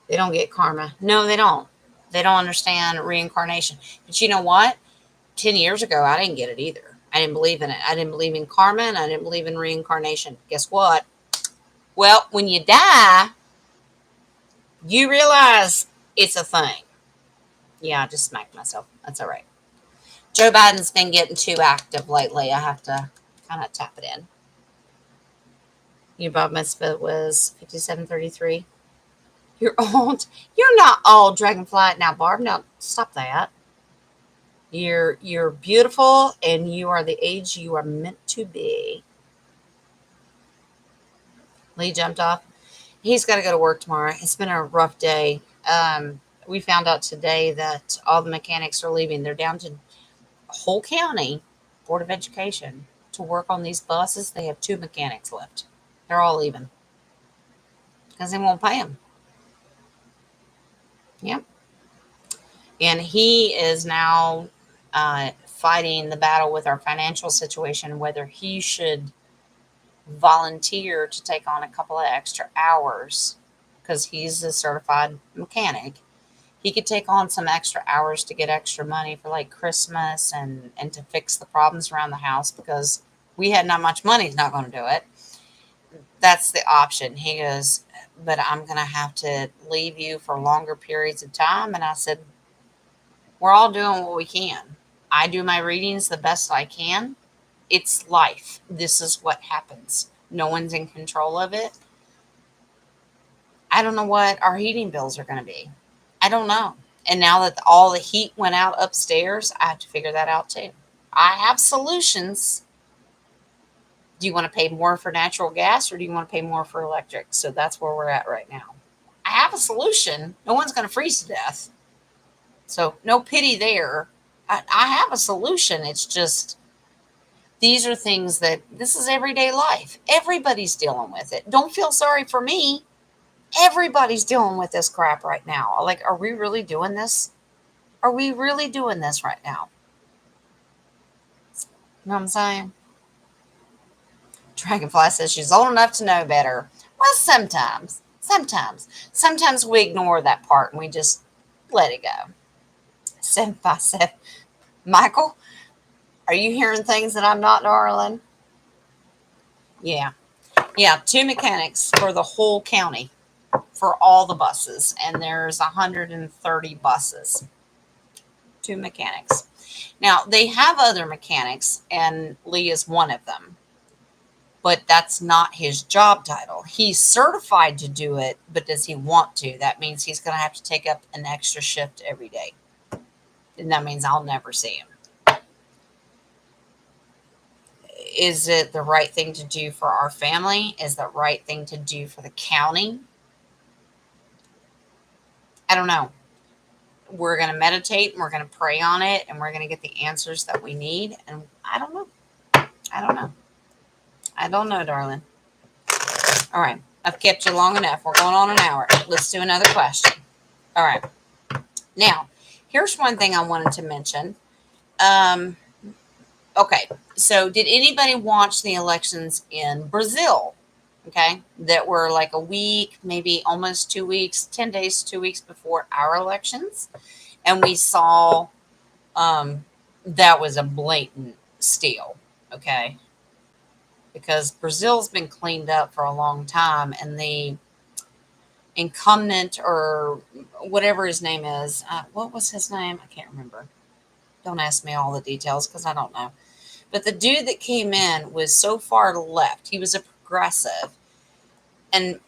They don't get karma. No, they don't. They don't understand reincarnation. But you know what? 10 years ago, I didn't get it either. I didn't believe in it. I didn't believe in karma and I didn't believe in reincarnation. Guess what? Well, when you die, you realize it's a thing. Yeah, I just smacked myself. That's all right. Joe Biden's been getting too active lately. I have to kind of tap it in. Your Bob mitzvah was 5733. You're old. You're not old, Dragonfly. Now, Barb, no, stop that. You're beautiful and you are the age you are meant to be. Lee jumped off. He's got to go to work tomorrow. It's been a rough day. We found out today that all the mechanics are leaving. They're down to whole county Board of Education to work on these buses. They have 2 mechanics left. They're all leaving because they won't pay them. Yep. And he is now fighting the battle with our financial situation, whether he should volunteer to take on a couple of extra hours because he's a certified mechanic. He could take on some extra hours to get extra money for like Christmas and to fix the problems around the house because we had not much money. He's not going to do it. That's the option. He goes, but I'm going to have to leave you for longer periods of time. And I said, we're all doing what we can. I do my readings the best I can. It's life. This is what happens. No one's in control of it. I don't know what our heating bills are going to be. I don't know. And now that all the heat went out upstairs, I have to figure that out too. I have solutions. Do you want to pay more for natural gas or do you want to pay more for electric? So that's where we're at right now. I have a solution. No one's going to freeze to death. So no pity there. I have a solution. It's just, these are things that, this is everyday life. Everybody's dealing with it. Don't feel sorry for me. Everybody's dealing with this crap right now. Like, are we really doing this? Are we really doing this right now? You know what I'm saying? Dragonfly says she's old enough to know better. Well, sometimes Sometimes we ignore that part and we just let it go. 757. Michael, are you hearing things that I'm not, darling? Yeah. Yeah, 2 mechanics for the whole county for all the buses, and there's 130 buses. 2 mechanics. Now, they have other mechanics, and Lee is one of them, but that's not his job title. He's certified to do it, but does he want to? That means he's going to have to take up an extra shift every day. And that means I'll never see him. Is it the right thing to do for our family? Is the right thing to do for the county? I don't know. We're going to meditate and we're going to pray on it and we're going to get the answers that we need. And I don't know. I don't know. I don't know, darling. All right. I've kept you long enough. We're going on an hour. Let's do another question. All right. Now, here's one thing I wanted to mention. Okay. So did anybody watch the elections in Brazil? Okay. That were like a week, maybe almost 2 weeks, 10 days, 2 weeks before our elections. And we saw that was a blatant steal. Okay. Because Brazil's been cleaned up for a long time, and the incumbent or whatever his name is, what was his name? I can't remember. Don't ask me all the details because I don't know. But the dude that came in was so far left. He was a progressive. And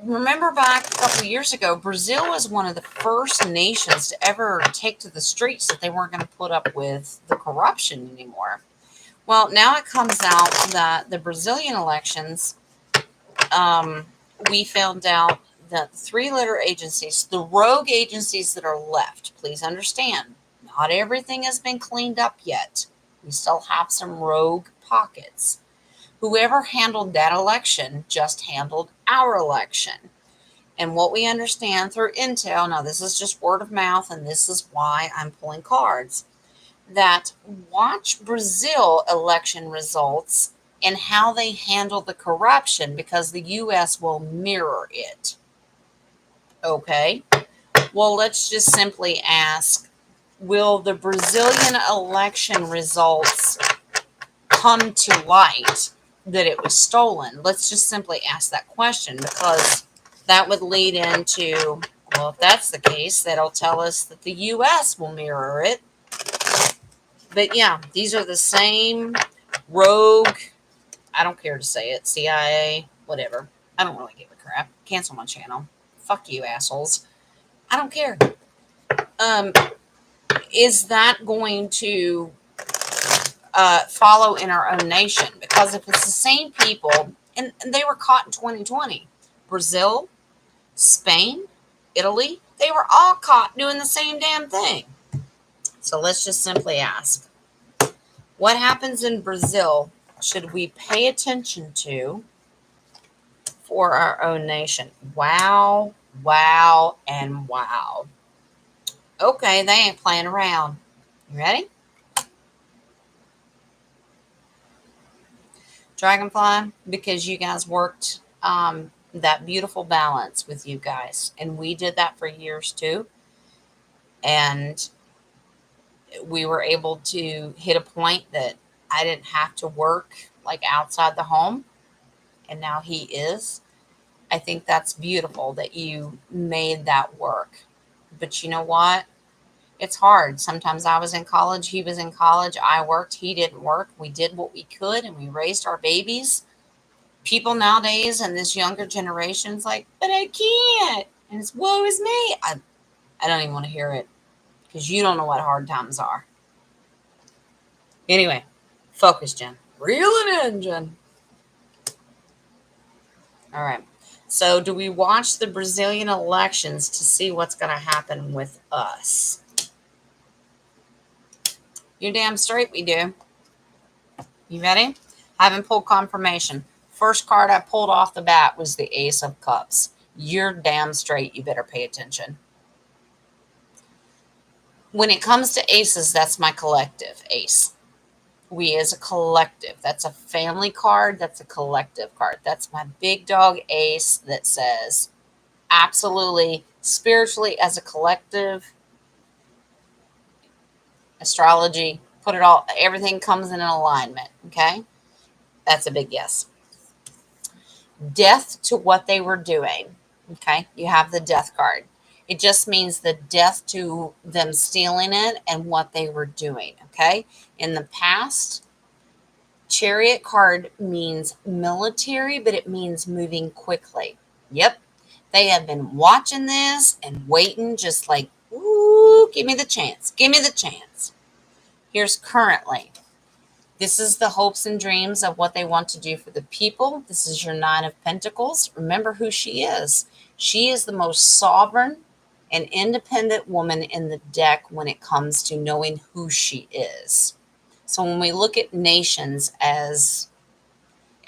remember back a couple of years ago, Brazil was one of the first nations to ever take to the streets that they weren't going to put up with the corruption anymore. Well, now it comes out that the Brazilian elections, we found out that 3-letter agencies, the rogue agencies that are left, please understand, not everything has been cleaned up yet. We still have some rogue pockets. Whoever handled that election just handled our election. And what we understand through intel, now this is just word of mouth, and this is why I'm pulling cards, that watch Brazil election results and how they handle the corruption, because the U.S. will mirror it. Okay? Well, let's just simply ask, will the Brazilian election results come to light that it was stolen? Let's just simply ask that question, because that would lead into, well, if that's the case, that'll tell us that the U.S. will mirror it. But yeah, these are the same rogue, I don't care to say it, CIA, whatever. I don't really give a crap. Cancel my channel. Fuck you, assholes. I don't care. Is that going to follow in our own nation? Because if it's the same people, and they were caught in 2020, Brazil, Spain, Italy, they were all caught doing the same damn thing. So let's just simply ask, what happens in Brazil should we pay attention to for our own nation? Wow, wow, and wow. Okay, they ain't playing around. You ready? Dragonfly, because you guys worked that beautiful balance with you guys. And we did that for years too. And we were able to hit a point that I didn't have to work like outside the home. And now he is. I think that's beautiful that you made that work. But you know what? It's hard. Sometimes I was in college, he was in college, I worked, he didn't work. We did what we could and we raised our babies. People nowadays and this younger generation's like, but I can't. And it's woe is me. I don't even want to hear it, because you don't know what hard times are. Anyway, focus, Jen. Reel it in, Jen. All right. So do we watch the Brazilian elections to see what's going to happen with us? You're damn straight we do. You ready? I haven't pulled confirmation. First card I pulled off the bat was the Ace of Cups. You're damn straight. You better pay attention. When it comes to aces, that's my collective ace. We as a collective. That's a family card. That's a collective card. That's my big dog ace that says absolutely spiritually as a collective, astrology, put it all, everything comes in an alignment. Okay. That's a big yes. Death to what they were doing. Okay. You have the death card. It just means the death to them stealing it and what they were doing. Okay. In the past, Chariot card means military, but it means moving quickly. Yep. They have been watching this and waiting, just like, ooh, give me the chance. Give me the chance. Here's currently. This is the hopes and dreams of what they want to do for the people. This is your Nine of Pentacles. Remember who she is. She is the most sovereign and independent woman in the deck when it comes to knowing who she is. So when we look at nations as,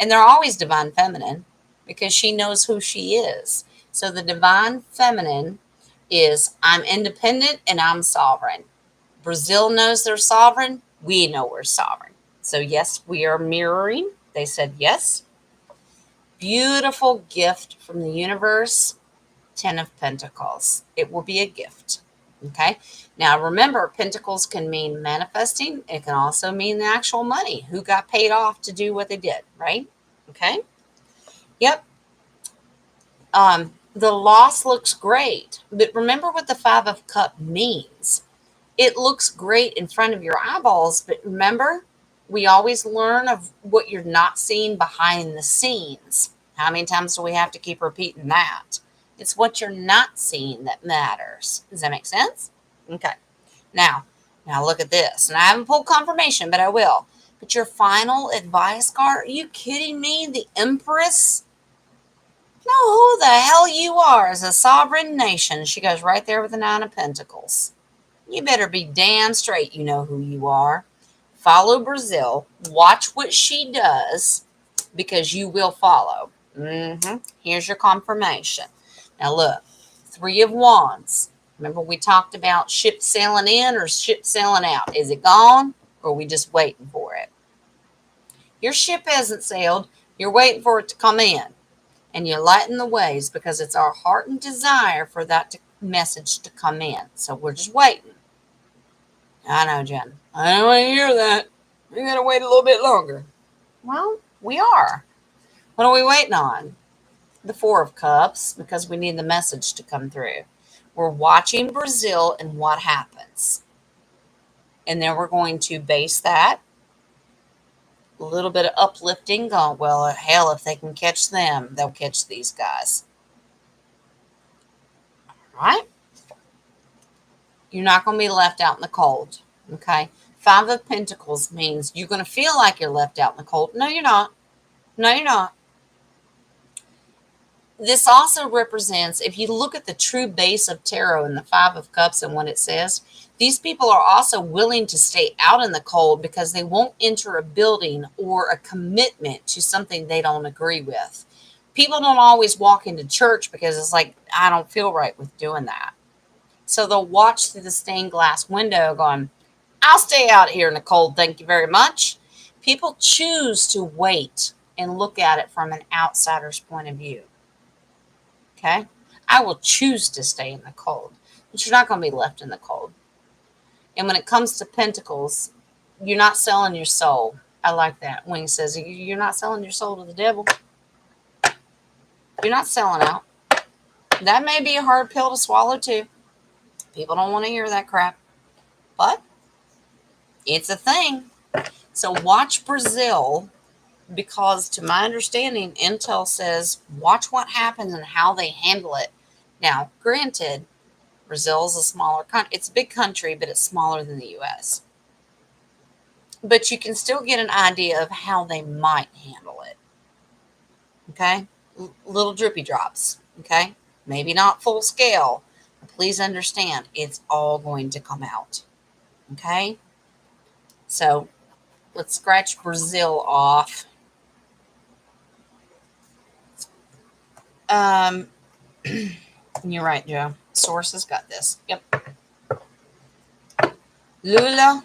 and they're always divine feminine because she knows who she is. So the divine feminine is I'm independent and I'm sovereign. Brazil knows they're sovereign. We know we're sovereign. So yes, we are mirroring. They said yes. Beautiful gift from the universe. 10 of Pentacles. It will be a gift. Okay. Now remember, Pentacles can mean manifesting. It can also mean the actual money. Who got paid off to do what they did, right? Okay. Yep. The loss looks great, but remember what the Five of Cups means. It looks great in front of your eyeballs, but remember, we always learn of what you're not seeing behind the scenes. How many times do we have to keep repeating that? It's what you're not seeing that matters. Does that make sense? Okay. Now look at this. And I haven't pulled confirmation, but I will. But your final advice card, are you kidding me? The Empress? Know who the hell you are as a sovereign nation. She goes right there with the Nine of Pentacles. You better be damn straight you know who you are. Follow Brazil. Watch what she does because you will follow. Here's your confirmation. Now look, Three of Wands. Remember we talked about ship sailing in or ship sailing out. Is it gone or are we just waiting for it? Your ship hasn't sailed. You're waiting for it to come in. And you're lighting the ways because it's our heart and desire for that message to come in. So we're just waiting. I know, Jen. I don't want to hear that. We got to wait a little bit longer. Well, we are. What are we waiting on? The Four of Cups, because we need the message to come through. We're watching Brazil and what happens. And then we're going to base that. A little bit of uplifting, going, well, hell, if they can catch them, they'll catch these guys. Right? You're not going to be left out in the cold. Okay? Five of Pentacles means you're going to feel like you're left out in the cold. No, you're not. No, you're not. This also represents, if you look at the true base of tarot and the Five of Cups and what it says, these people are also willing to stay out in the cold because they won't enter a building or a commitment to something they don't agree with. People don't always walk into church because it's like, I don't feel right with doing that. So they'll watch through the stained glass window going, I'll stay out here in the cold, thank you very much. People choose to wait and look at it from an outsider's point of view. Okay? I will choose to stay in the cold, but you're not going to be left in the cold. And when it comes to Pentacles, you're not selling your soul. I like that when he says you're not selling your soul to the devil. You're not selling out. That may be a hard pill to swallow too. People don't want to hear that crap. But it's a thing. So watch Brazil, because to my understanding, Intel says watch what happens and how they handle it. Now, granted, Brazil is a smaller country. It's a big country, but it's smaller than the U.S. But you can still get an idea of how they might handle it. Okay? Little drippy drops. Okay? Maybe not full scale. But please understand, it's all going to come out. Okay? So let's scratch Brazil off. You're right, Joe. Source has got this. Yep. Lula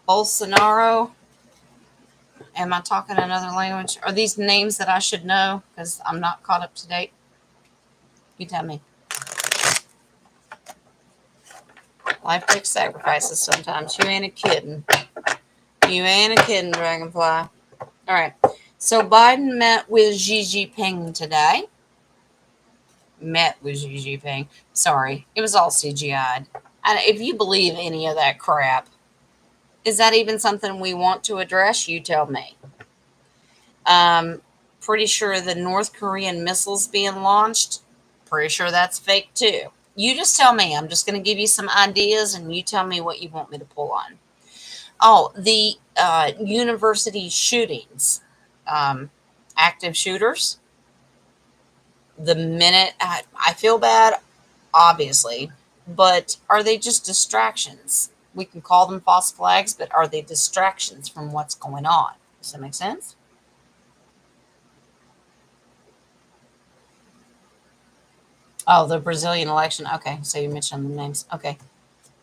Bolsonaro. Am I talking another language? Are these names that I should know? Because I'm not caught up to date. You tell me. Life takes sacrifices sometimes. You ain't a kidding. You ain't a kidding, Dragonfly. All right. So Biden met with Xi Jinping today. Met with Xi Jinping. Sorry, it was all CGI'd. And if you believe any of that crap, is that even something we want to address? You tell me. Pretty sure the North Korean missiles being launched, pretty sure that's fake too. You just tell me. I'm just going to give you some ideas and you tell me what you want me to pull on. Oh, the university shootings, active shooters. The minute I feel bad, obviously, but are they just distractions? We can call them false flags, but are they distractions from what's going on? Does that make sense? Oh, the Brazilian election. Okay, so you mentioned the names. Okay.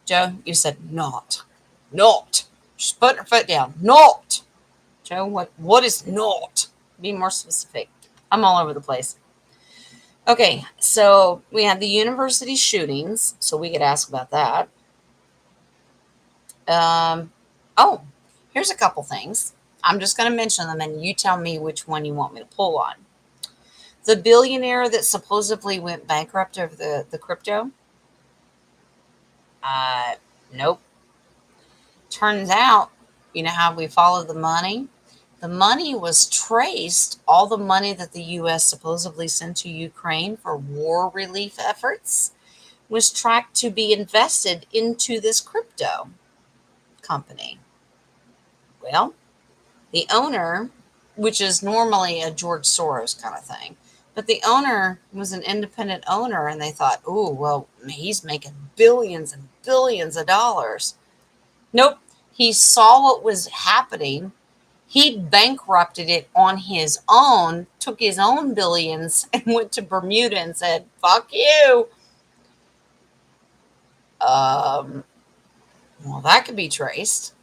Joe, you said not. Not. She's putting her foot down. Not. Joe, what is not? Be more specific. I'm all over the place. Okay, so we have the university shootings, so we could ask about that. Oh, here's a couple things. I'm just going to mention them and you tell me which one you want me to pull on. The billionaire that supposedly went bankrupt over the crypto? Uh, nope. Turns out, you know how we follow the money? The money was traced, all the money that the U.S. supposedly sent to Ukraine for war relief efforts was tracked to be invested into this crypto company. Well, the owner, which is normally a George Soros kind of thing, but the owner was an independent owner and they thought, oh, well, he's making billions and billions of dollars. Nope. He saw what was happening. He bankrupted it on his own, took his own billions and went to Bermuda and said, fuck you. Well, that could be traced.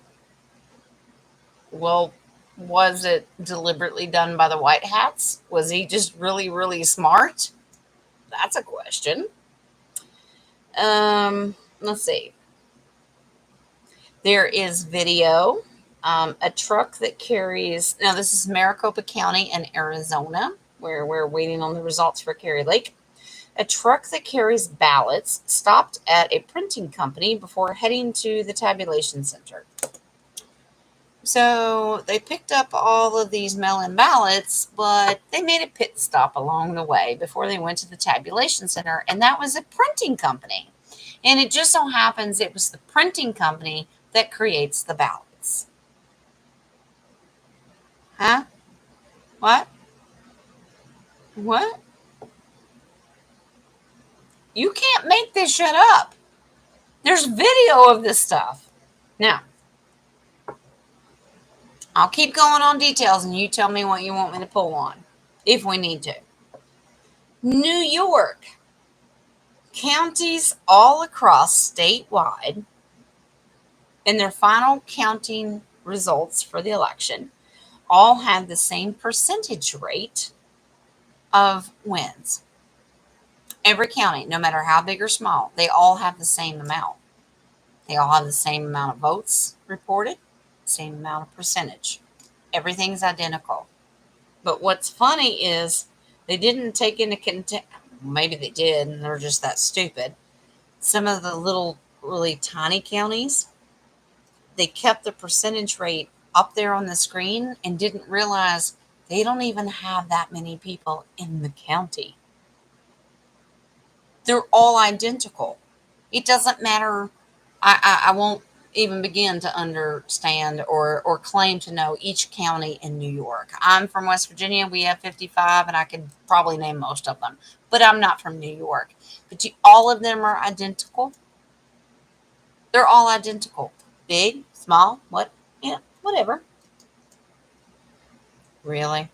Well, was it deliberately done by the white hats? Was he just really, really smart? That's a question. Let's see. There is video. A truck that carries, now this is Maricopa County in Arizona, where we're waiting on the results for Kari Lake. A truck that carries ballots stopped at a printing company before heading to the tabulation center. So they picked up all of these mail-in ballots, but they made a pit stop along the way before they went to the tabulation center, and that was a printing company. And it just so happens it was the printing company that creates the ballots. Huh? What? What? You can't make this shit up. There's video of this stuff. Now, I'll keep going on details and you tell me what you want me to pull on, if we need to. New York. Counties all across statewide, in their final counting results for the election, all had the same percentage rate of wins. Every county, no matter how big or small, they all have the same amount. They all have the same amount of votes reported, same amount of percentage. Everything's identical. But what's funny is they didn't take into consideration, maybe they did, and they're just that stupid. Some of the little, really tiny counties, they kept the percentage rate up there on the screen and didn't realize they don't even have that many people in the county. They're all identical. It doesn't matter. I won't even begin to understand or claim to know each county in New York. I'm from West Virginia. We have 55, and I could probably name most of them. But I'm not from New York. But all of them are identical. They're all identical. Big, small, what? Yeah, whatever. Really?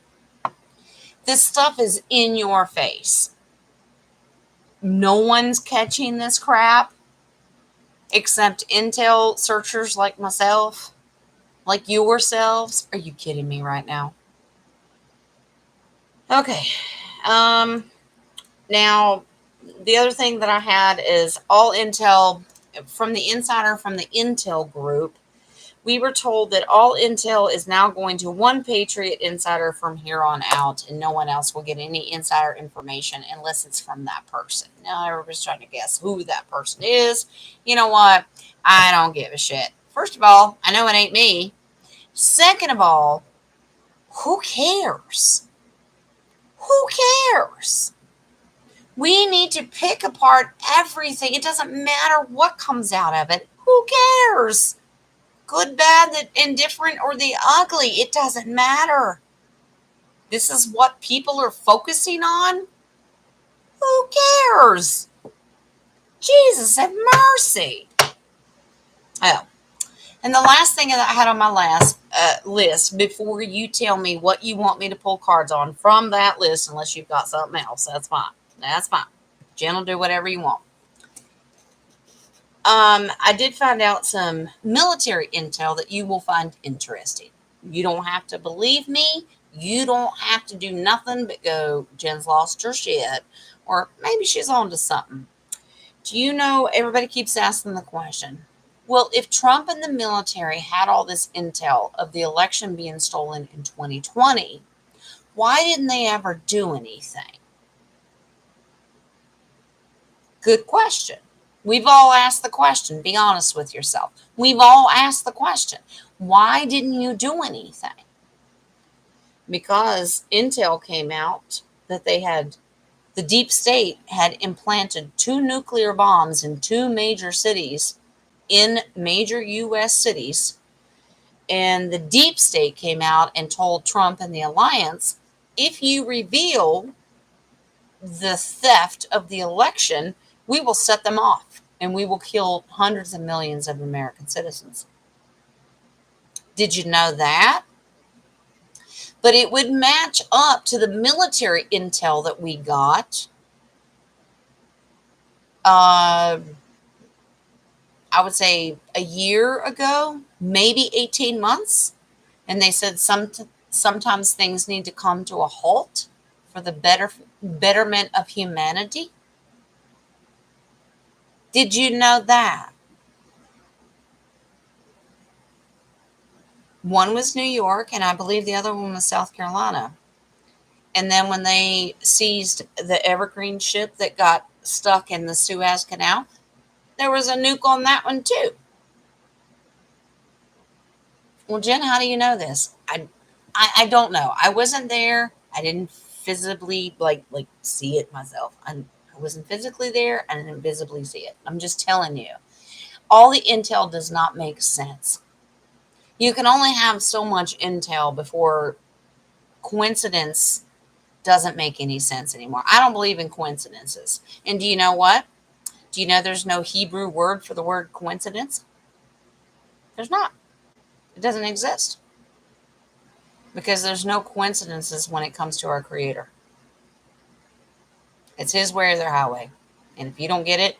This stuff is in your face. No one's catching this crap except Intel searchers like myself. Like yourselves? Are you kidding me right now? Okay. Um, Now, the other thing that I had is all intel from the insider from the Intel group. We were told that all intel is now going to one Patriot insider from here on out, and no one else will get any insider information unless it's from that person. Now, everybody's trying to guess who that person is. You know what? I don't give a shit. First of all, I know it ain't me. Second of all, who cares? Who cares? We need to pick apart everything. It doesn't matter what comes out of it. Who cares? Good, bad, the indifferent, or the ugly. It doesn't matter. This is what people are focusing on. Who cares? Jesus have mercy. Oh, and the last thing that I had on my last list before you tell me what you want me to pull cards on from that list, unless you've got something else, that's fine. That's fine. Jen will do whatever you want. I did find out some military intel that you will find interesting. You don't have to believe me. You don't have to do nothing but go, Jen's lost her shit, or maybe she's on to something. Do you know, everybody keeps asking the question, well, if Trump and the military had all this intel of the election being stolen in 2020, why didn't they ever do anything? Good question. We've all asked the question. Be honest with yourself. We've all asked the question. Why didn't you do anything? Because intel came out that the deep state had implanted 2 nuclear bombs in 2 major cities, in major U.S. cities. And the deep state came out and told Trump and the alliance, if you reveal the theft of the election, we will set them off and we will kill hundreds of millions of American citizens. Did you know that? But it would match up to the military intel that we got. I would say a year ago, maybe 18 months. And they said sometimes things need to come to a halt for the betterment of humanity. Did you know that? One was New York, and I believe the other one was South Carolina. And then when they seized the Evergreen ship that got stuck in the Suez Canal, there was a nuke on that one too. Well, Jen, how do you know this? I don't know. I wasn't there. I didn't visibly like see it myself. I wasn't physically there. I didn't visibly see it. I'm just telling you. All the intel does not make sense. You can only have so much intel before coincidence doesn't make any sense anymore. I don't believe in coincidences. And do you know what? Do you know there's no Hebrew word for the word coincidence? There's not. It doesn't exist. Because there's no coincidences when it comes to our Creator. It's His way or their highway. And if you don't get it,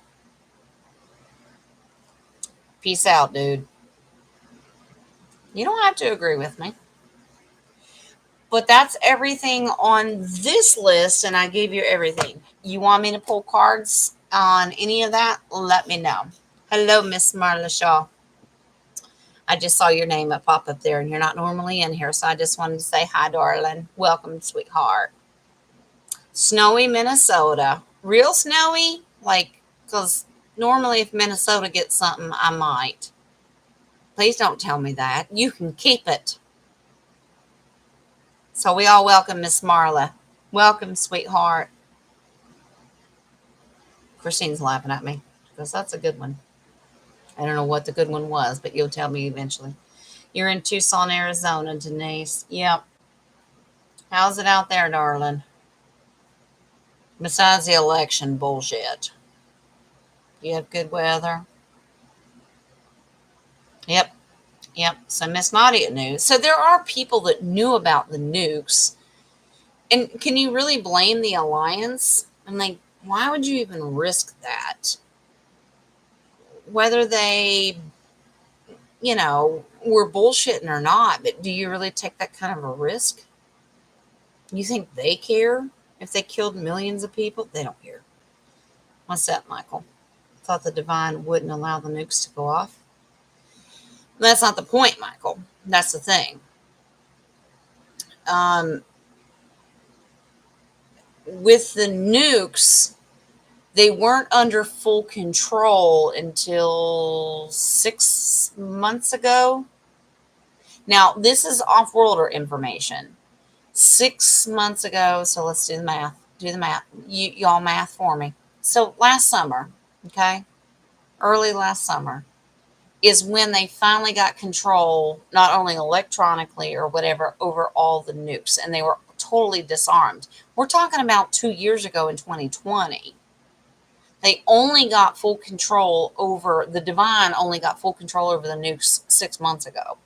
peace out, dude. You don't have to agree with me. But that's everything on this list, and I gave you everything. You want me to pull cards on any of that? Let me know. Hello, Miss Marla Shaw. I just saw your name pop up there, and you're not normally in here, so I just wanted to say hi, darling. Welcome, sweetheart. Snowy Minnesota. Real snowy? Like, because normally if Minnesota gets something, I might. Please don't tell me that. You can keep it. So we all welcome Miss Marla. Welcome, sweetheart. Christine's laughing at me because that's a good one. I don't know what the good one was, but you'll tell me eventually. You're in Tucson, Arizona, Denise. Yep. How's it out there, darling? Besides the election bullshit. You have good weather? Yep. Yep. So Miss Nadia knew. So there are people that knew about the nukes. And can you really blame the alliance? I'm like, why would you even risk that? Whether they, we're bullshitting or not, but do you really take that kind of a risk? You think they care if they killed millions of people? They don't care. What's that, Michael? Thought the divine wouldn't allow the nukes to go off? That's not the point, Michael. That's the thing. Um, with the nukes, they weren't under full control until 6 months ago. Now, this is off-worlder information. 6 months ago, so let's do the math. Do the math. Y'all math for me. So last summer, okay, early last summer, is when they finally got control, not only electronically or whatever, over all the nukes, and they were totally disarmed. We're talking about 2 years ago in 2020. They only got full control over, the divine only got full control over the nukes 6 months ago.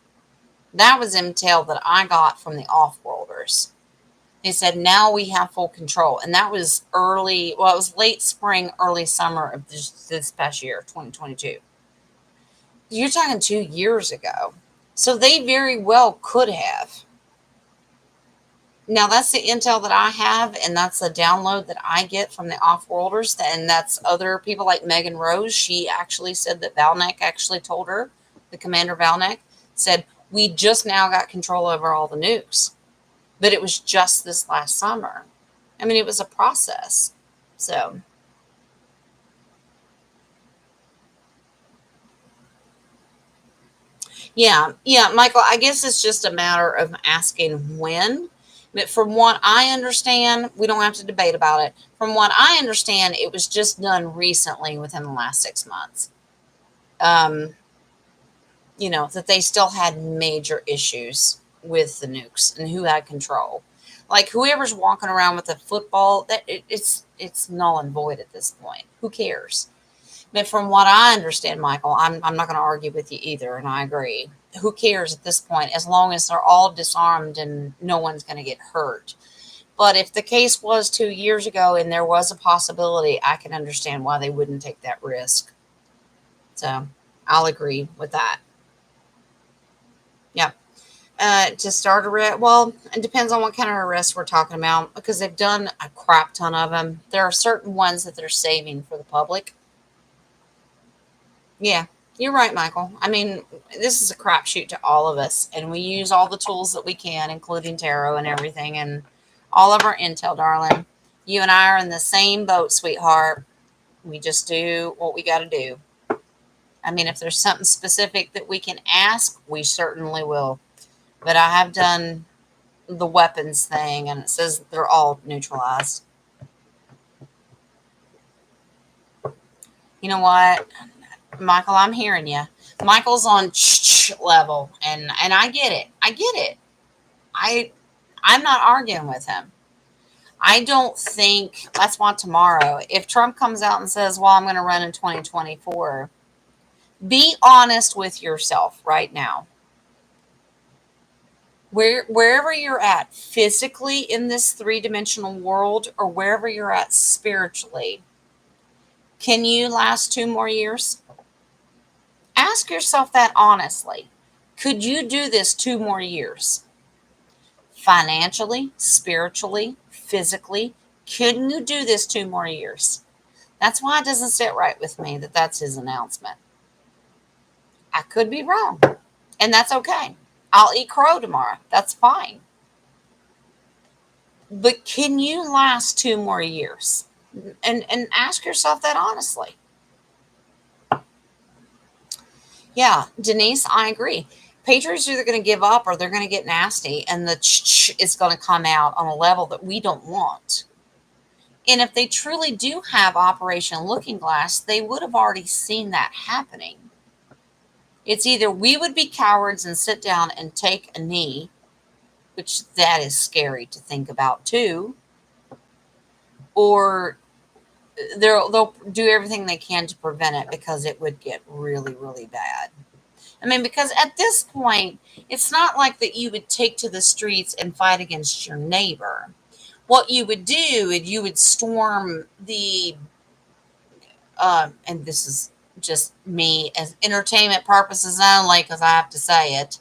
That was intel that I got from the off-worlders. They said, now we have full control. And that was early, well, it was late spring, early summer of this past year, 2022. You're talking 2 years ago. So they very well could have. Now, that's the intel that I have, and that's the download that I get from the off-worlders. And that's other people like Megan Rose. She actually said that Valnek actually told her, the commander Valnek, said, we just now got control over all the nukes. But it was just this last summer. I mean, it was a process. So, yeah, Michael, I guess it's just a matter of asking when. But from what I understand, we don't have to debate about it. From what I understand, it was just done recently within the last 6 months. Um, that they still had major issues with the nukes and who had control. Like whoever's walking around with a football, it's null and void at this point. Who cares? But from what I understand, Michael, I'm not going to argue with you either, and I agree. Who cares at this point, as long as they're all disarmed and no one's going to get hurt? But if the case was 2 years ago and there was a possibility, I can understand why they wouldn't take that risk. So I'll agree with that. Yeah. To start arrest, well, it depends on what kind of arrest we're talking about because they've done a crap ton of them. There are certain ones that they're saving for the public. Yeah, you're right, Michael. I mean, this is a crapshoot to all of us, and we use all the tools that we can, including tarot and everything, and all of our intel, darling. You and I are in the same boat, sweetheart. We just do what we got to do. I mean, if there's something specific that we can ask, we certainly will. But I have done the weapons thing, and it says they're all neutralized. You know what, Michael? I'm hearing you. Michael's on level, and I get it. I get it. I'm not arguing with him. I don't think that's why tomorrow, if Trump comes out and says, "Well, I'm going to run in 2024," be honest with yourself right now. Wherever you're at physically in this three-dimensional world or wherever you're at spiritually, can you last 2 more years? Ask yourself that honestly. Could you do this 2 more years? Financially, spiritually, physically, can you do this 2 more years? That's why it doesn't sit right with me that that's his announcement. I could be wrong, and that's okay. I'll eat crow tomorrow. That's fine. But can you last 2 more years? And ask yourself that honestly. Yeah, Denise, I agree. Patriots are either going to give up or they're going to get nasty, and the is going to come out on a level that we don't want. And if they truly do have Operation Looking Glass, they would have already seen that happening. It's either we would be cowards and sit down and take a knee, which that is scary to think about too, or they'll do everything they can to prevent it because it would get really, really bad. I mean, because at this point, it's not like that you would take to the streets and fight against your neighbor. What you would do is you would storm the, and this is just me as entertainment purposes only, because I have to say it,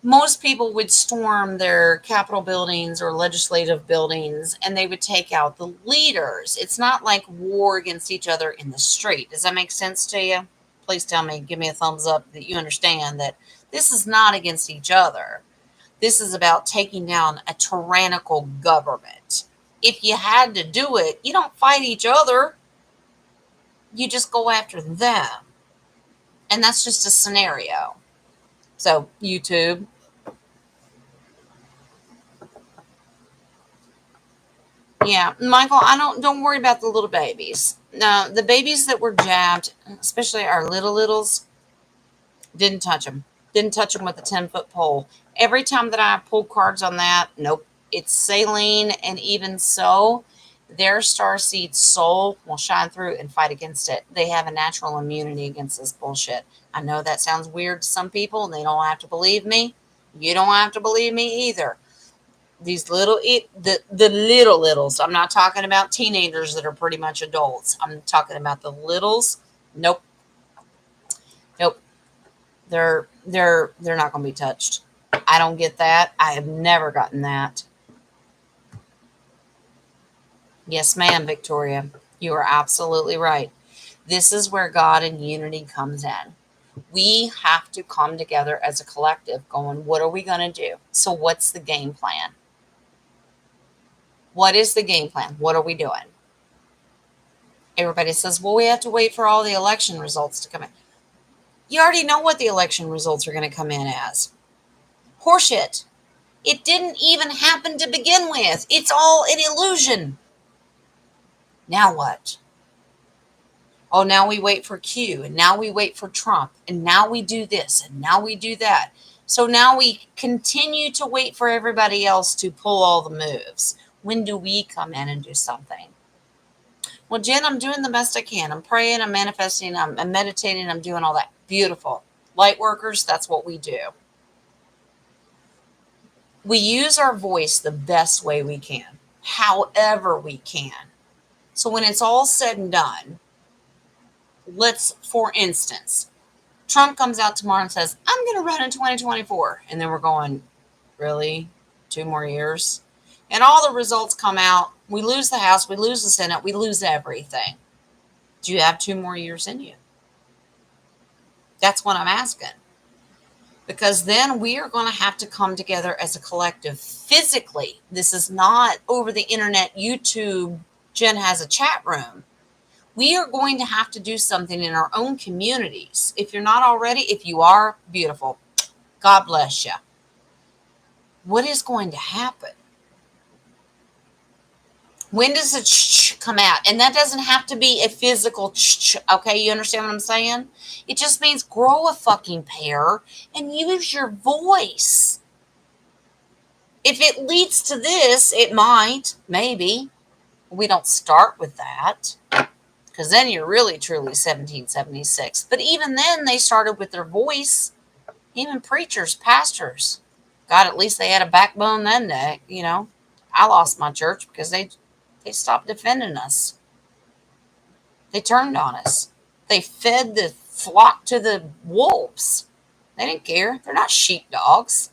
most people would storm their Capitol buildings or legislative buildings and they would take out the leaders. It's not like war against each other in the street. Does that make sense to you? Please tell me, give me a thumbs up that you understand that this is not against each other. This is about taking down a tyrannical government. If you had to do it, you don't fight each other, you just go after them. And that's just a scenario. So, YouTube, yeah, Michael, don't worry about the little babies. No, the babies that were jabbed, especially our littles, didn't touch them. Didn't touch them with a 10-foot pole. Every time that I pulled cards on that, nope, it's saline, and even so, their starseed soul will shine through and fight against it. They have a natural immunity against this bullshit. I know that sounds weird to some people, and they don't have to believe me. You don't have to believe me either. These the littles. I'm not talking about teenagers that are pretty much adults. I'm talking about the littles. Nope, nope. They're not going to be touched. I don't get that. I have never gotten that. Yes, ma'am, Victoria. You are absolutely right. This is where God and unity comes in. We have to come together as a collective going, what are we going to do? So what's the game plan? What is the game plan? What are we doing? Everybody says, well, we have to wait for all the election results to come in. You already know what the election results are going to come in as. Horseshit. It didn't even happen to begin with. It's all an illusion. Now what? Oh, now we wait for Q, and now we wait for Trump, and now we do this, and now we do that. So now we continue to wait for everybody else to pull all the moves. When do we come in and do something? Well, Jen, I'm doing the best I can. I'm praying, I'm manifesting, I'm meditating, I'm doing all that. Beautiful. Light workers, that's what we do. We use our voice the best way we can, however we can. So when it's all said and done, for instance, Trump comes out tomorrow and says, I'm going to run in 2024. And then we're going, really? 2 more years? And all the results come out. We lose the House, we lose the Senate, we lose everything. Do you have 2 more years in you? That's what I'm asking. Because then we are going to have to come together as a collective physically. This is not over the internet, YouTube, Jen has a chat room. We are going to have to do something in our own communities. If you're not already, if you are, beautiful. God bless you. What is going to happen? When does it come out? And that doesn't have to be a physical okay? You understand what I'm saying? It just means grow a fucking pair and use your voice. If it leads to this, it might, maybe. We don't start with that, because then you're really, truly 1776. But even then, they started with their voice. Even preachers, pastors. God, at least they had a backbone then. I lost my church because they stopped defending us. They turned on us. They fed the flock to the wolves. They didn't care. They're not sheepdogs.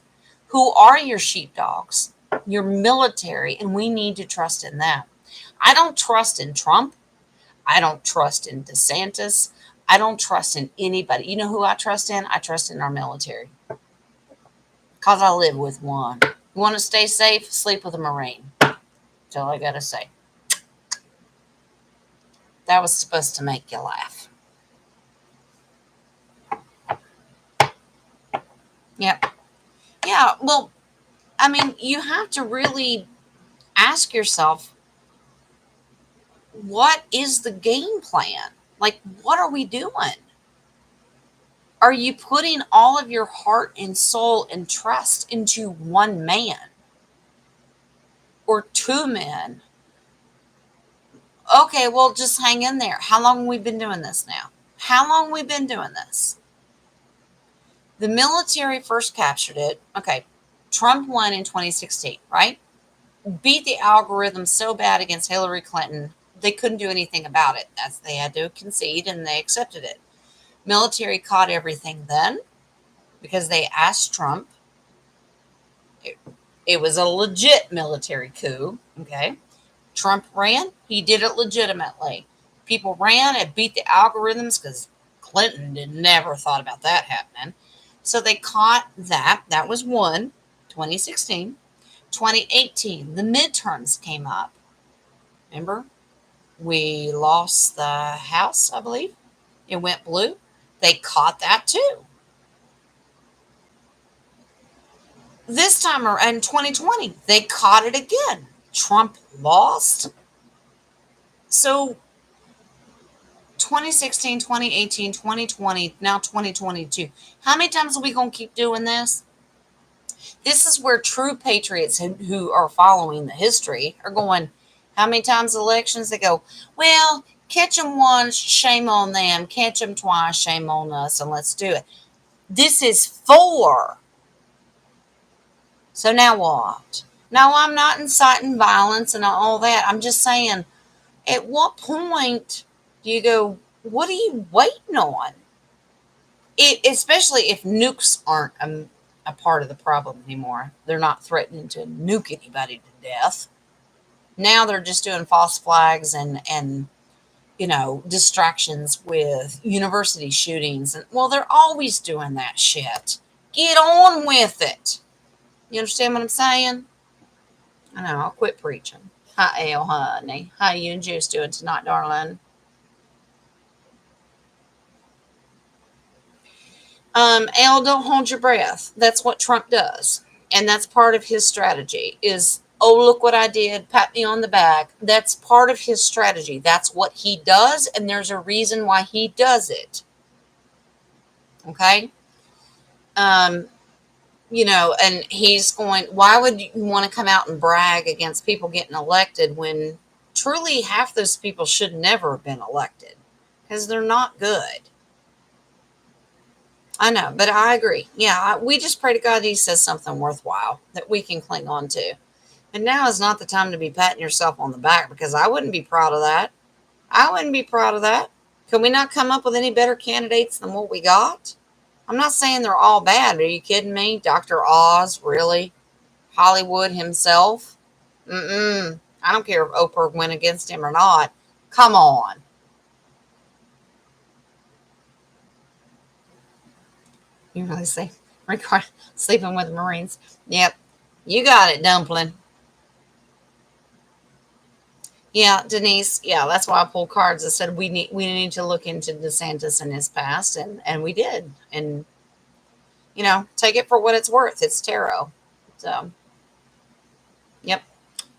Who are your sheepdogs? Your military, and we need to trust in them. I don't trust in Trump. I don't trust in DeSantis. I don't trust in anybody. You know who I trust in? I trust in our military. Because I live with one. You want to stay safe? Sleep with a Marine. That's all I got to say. That was supposed to make you laugh. Yep. Yeah, well, I mean, you have to really ask yourself, what is the game plan? Like, what are we doing? Are you putting all of your heart and soul and trust into one man or 2 men? Okay, well, just hang in there. How long have we been doing this now? How long have we been doing this? The military first captured it. Okay, Trump won in 2016, right? Beat the algorithm so bad against Hillary Clinton. they couldn't do anything about it. They had to concede, and they accepted it. Military caught everything then because they asked Trump. It, it was a legit military coup. Okay. Trump ran, he did it legitimately. People ran and beat the algorithms because Clinton never thought about that happening. So they caught that. That was one, 2016. 2018, the midterms came up. Remember? We lost the House, I believe. It went blue. They caught that too. This time around in 2020, they caught it again. Trump lost. So 2016, 2018, 2020, now 2022. How many times are we going to keep doing this? This is where true patriots who are following the history are going, how many times elections? They go, well, catch them once, shame on them. Catch them twice, shame on us, and let's do it. This is four. So now what? Now, I'm not inciting violence and all that. I'm just saying, at what point do you go, what are you waiting on? Especially if nukes aren't a part of the problem anymore. They're not threatening to nuke anybody to death. Now they're just doing false flags and distractions with university shootings. And well, they're always doing that shit. Get on with it. You understand what I'm saying? I know, I'll quit preaching. Hi, Ale, honey. How you and Juice doing tonight, darling? Ale, don't hold your breath. That's what Trump does. And that's part of his strategy is, oh, look what I did. Pat me on the back. That's part of his strategy. That's what he does. And there's a reason why he does it. Okay? And he's going, why would you want to come out and brag against people getting elected when truly half those people should never have been elected because they're not good. I know, but I agree. Yeah, we just pray to God he says something worthwhile that we can cling on to. And now is not the time to be patting yourself on the back because I wouldn't be proud of that. I wouldn't be proud of that. Can we not come up with any better candidates than what we got? I'm not saying they're all bad. Are you kidding me? Dr. Oz, really? Hollywood himself? I don't care if Oprah went against him or not. Come on. You really say, sleeping with the Marines. Yep. You got it, Dumpling. Yeah, Denise. Yeah, that's why I pulled cards. I said we need to look into DeSantis and his past, and we did. And take it for what it's worth. It's tarot. So, yep.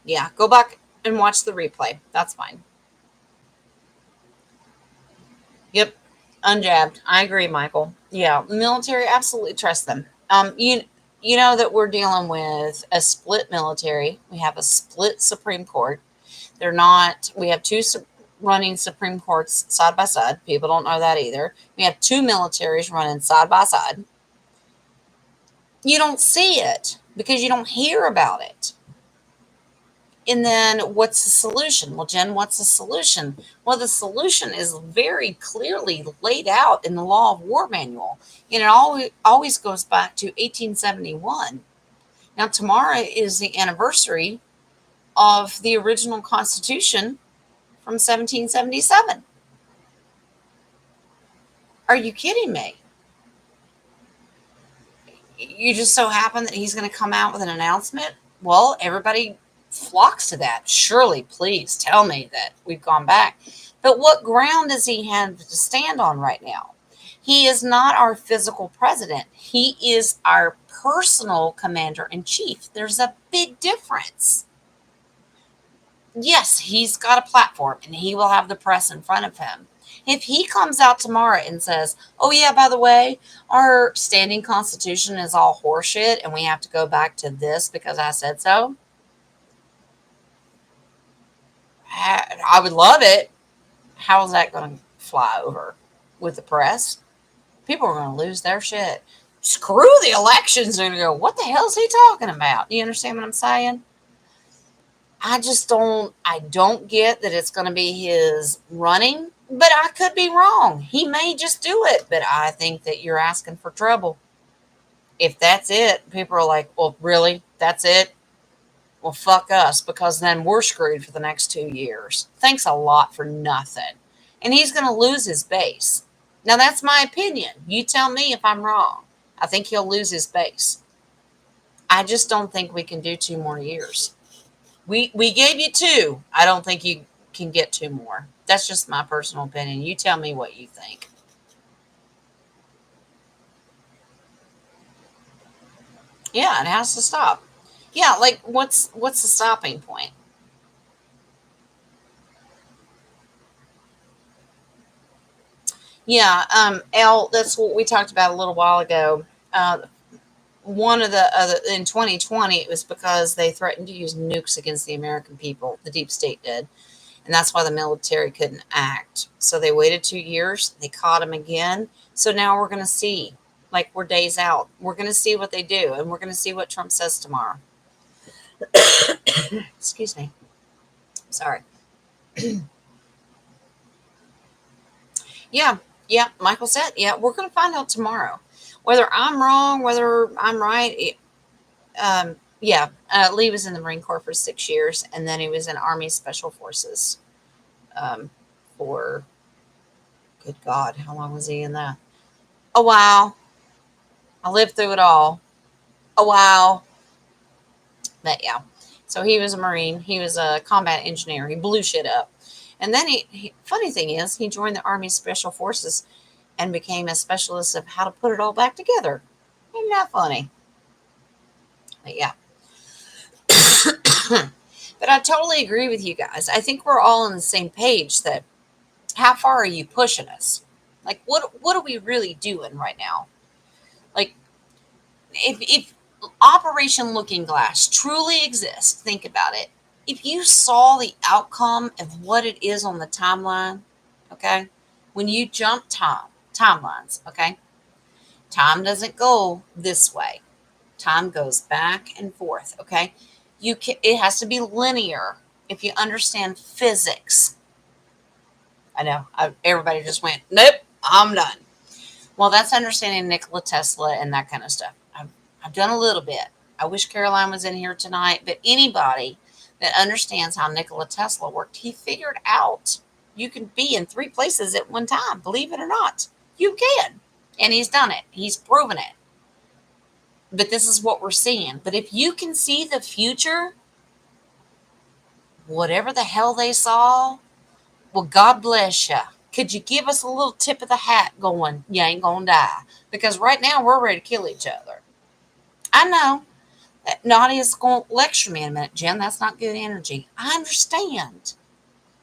Yeah, go back and watch the replay. That's fine. Yep. Unjabbed. I agree, Michael. Yeah, military, absolutely trust them. You know that we're dealing with a split military. We have a split Supreme Court. They're not. We have two running Supreme Courts side by side. People don't know that either. We have two militaries running side by side. You don't see it because you don't hear about it. And then what's the solution? Well, Jen, what's the solution? Well, the solution is very clearly laid out in the Law of War Manual. And it always goes back to 1871. Now, tomorrow is the anniversary of the original Constitution from 1777. Are you kidding me? You just so happen that he's going to come out with an announcement? Well, everybody flocks to that. Surely, please tell me that we've gone back. But what ground does he have to stand on right now? He is not our physical president. He is our personal commander-in-chief. There's a big difference. Yes, he's got a platform and he will have the press in front of him. If he comes out tomorrow and says, oh, yeah, by the way, our standing constitution is all horseshit and we have to go back to this because I said so, I would love it. How is that going to fly over with the press? People are going to lose their shit. Screw the elections. They're going to go, what the hell is he talking about? You understand what I'm saying? I don't get that it's going to be his running, but I could be wrong. He may just do it, but I think that you're asking for trouble. If that's it, people are like, well, really? That's it? Well, fuck us, because then we're screwed for the next 2 years. Thanks a lot for nothing. And he's going to lose his base. Now, that's my opinion. You tell me if I'm wrong. I think he'll lose his base. I just don't think we can do 2 more years. We gave you two. I don't think you can get two more. That's just my personal opinion. You tell me what you think. Yeah, it has to stop. Yeah, like what's the stopping point? Yeah, L. That's what we talked about a little while ago. One of the other in 2020, it was because they threatened to use nukes against the American people. The deep state did, and that's why the military couldn't act. So they waited 2 years. They caught him again. So now we're going to see. Like we're days out. We're going to see what they do, and we're going to see what Trump says tomorrow. Excuse me. Sorry. Yeah, yeah. Michael said, yeah, we're going to find out tomorrow whether I'm wrong, whether I'm right. Yeah, Lee was in the Marine Corps for 6 years, and then he was in Army Special Forces um, for, good God, how long was he in that? A while. I lived through it all. A while. But yeah, so he was a Marine. He was a combat engineer. He blew shit up. And then funny thing is, he joined the Army Special Forces and became a specialist of how to put it all back together. Isn't that funny? But yeah. But I totally agree with you guys. I think we're all on the same page that how far are you pushing us? Like what are we really doing right now? Like if Operation Looking Glass truly exists, think about it. If you saw the outcome of what it is on the timeline, okay? When you jump timelines, okay? Time doesn't go this way. Time goes back and forth, okay? It has to be linear if you understand physics. I know. Everybody just went, nope, I'm done. Well, that's understanding Nikola Tesla and that kind of stuff. I've done a little bit. I wish Caroline was in here tonight, but anybody that understands how Nikola Tesla worked, he figured out you can be in three places at one time. Believe it or not, you can. And he's done it. He's proven it. But this is what we're seeing. But if you can see the future, whatever the hell they saw, well, God bless you. Could you give us a little tip of the hat going, you ain't going to die? Because right now we're ready to kill each other. I know. Nadia's going to lecture me in a minute, Jen. That's not good energy. I understand.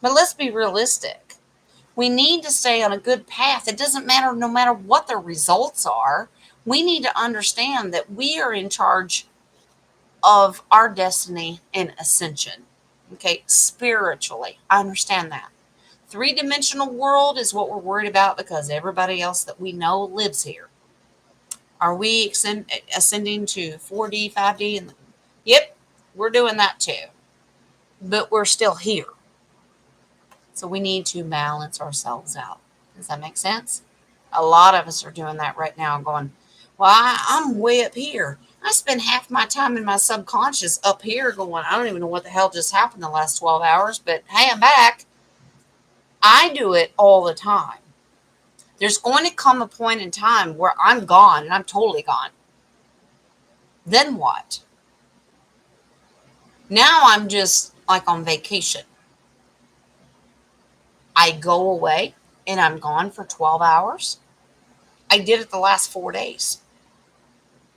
But let's be realistic. We need to stay on a good path. It doesn't matter no matter what the results are. We need to understand that we are in charge of our destiny and ascension. Okay, spiritually. I understand that. Three-dimensional world is what we're worried about because everybody else that we know lives here. Are we ascending to 4D, 5D? Yep, we're doing that too. But we're still here. So we need to balance ourselves out. Does that make sense? A lot of us are doing that right now, going, well, I'm way up here. I spend half my time in my subconscious up here going, I don't even know what the hell just happened the last 12 hours, but hey, I'm back. I do it all the time. There's going to come a point in time where I'm gone and I'm totally gone. Then what? Now I'm just like on vacation. I go away and I'm gone for 12 hours. I did it the last 4 days.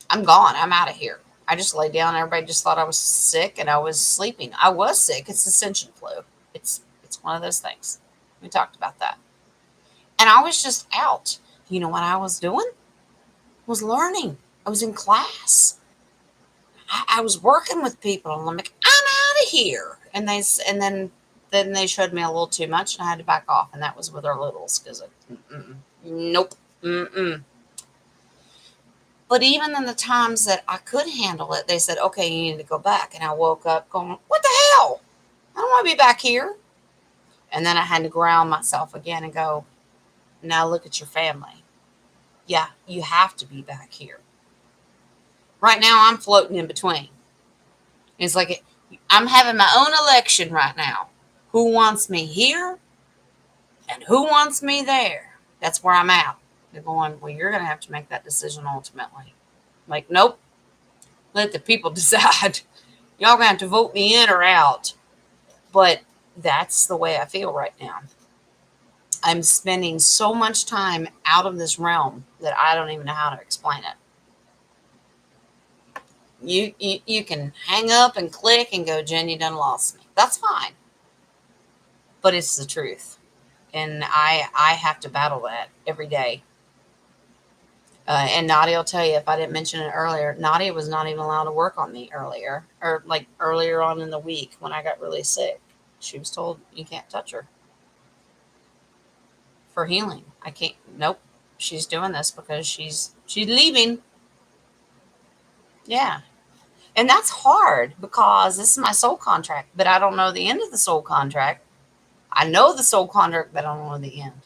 I'm gone. I'm out of here. I just lay down. Everybody just thought I was sick and I was sleeping. I was sick. It's ascension flu. It's one of those things. We talked about that. And I was just out. You know what I was doing? I was learning. I was in class. I was working with people. And I'm like, I'm out of here. And then they showed me a little too much, and I had to back off. And that was with our littles because nope. Mm-mm. But even in the times that I could handle it, they said, okay, you need to go back. And I woke up going, what the hell? I don't want to be back here. And then I had to ground myself again and go, now look at your family. Yeah, you have to be back here. Right now, I'm floating in between. It's like I'm having my own election right now. Who wants me here and who wants me there? That's where I'm at. They're going, well, you're going to have to make that decision ultimately. Like, nope, let the people decide. Y'all going to have to vote me in or out. But that's the way I feel right now. I'm spending so much time out of this realm that I don't even know how to explain it. You can hang up and click and go, Jen, you done lost me. That's fine. But it's the truth. And I have to battle that every day. And Nadia will tell you, if I didn't mention it earlier, Nadia was not even allowed to work on me earlier, or like earlier on in the week when I got really sick. She was told you can't touch her for healing. I can't. Nope. She's doing this because she's leaving. Yeah. And that's hard because this is my soul contract, but I don't know the end of the soul contract. I know the soul contract, but I don't know the end.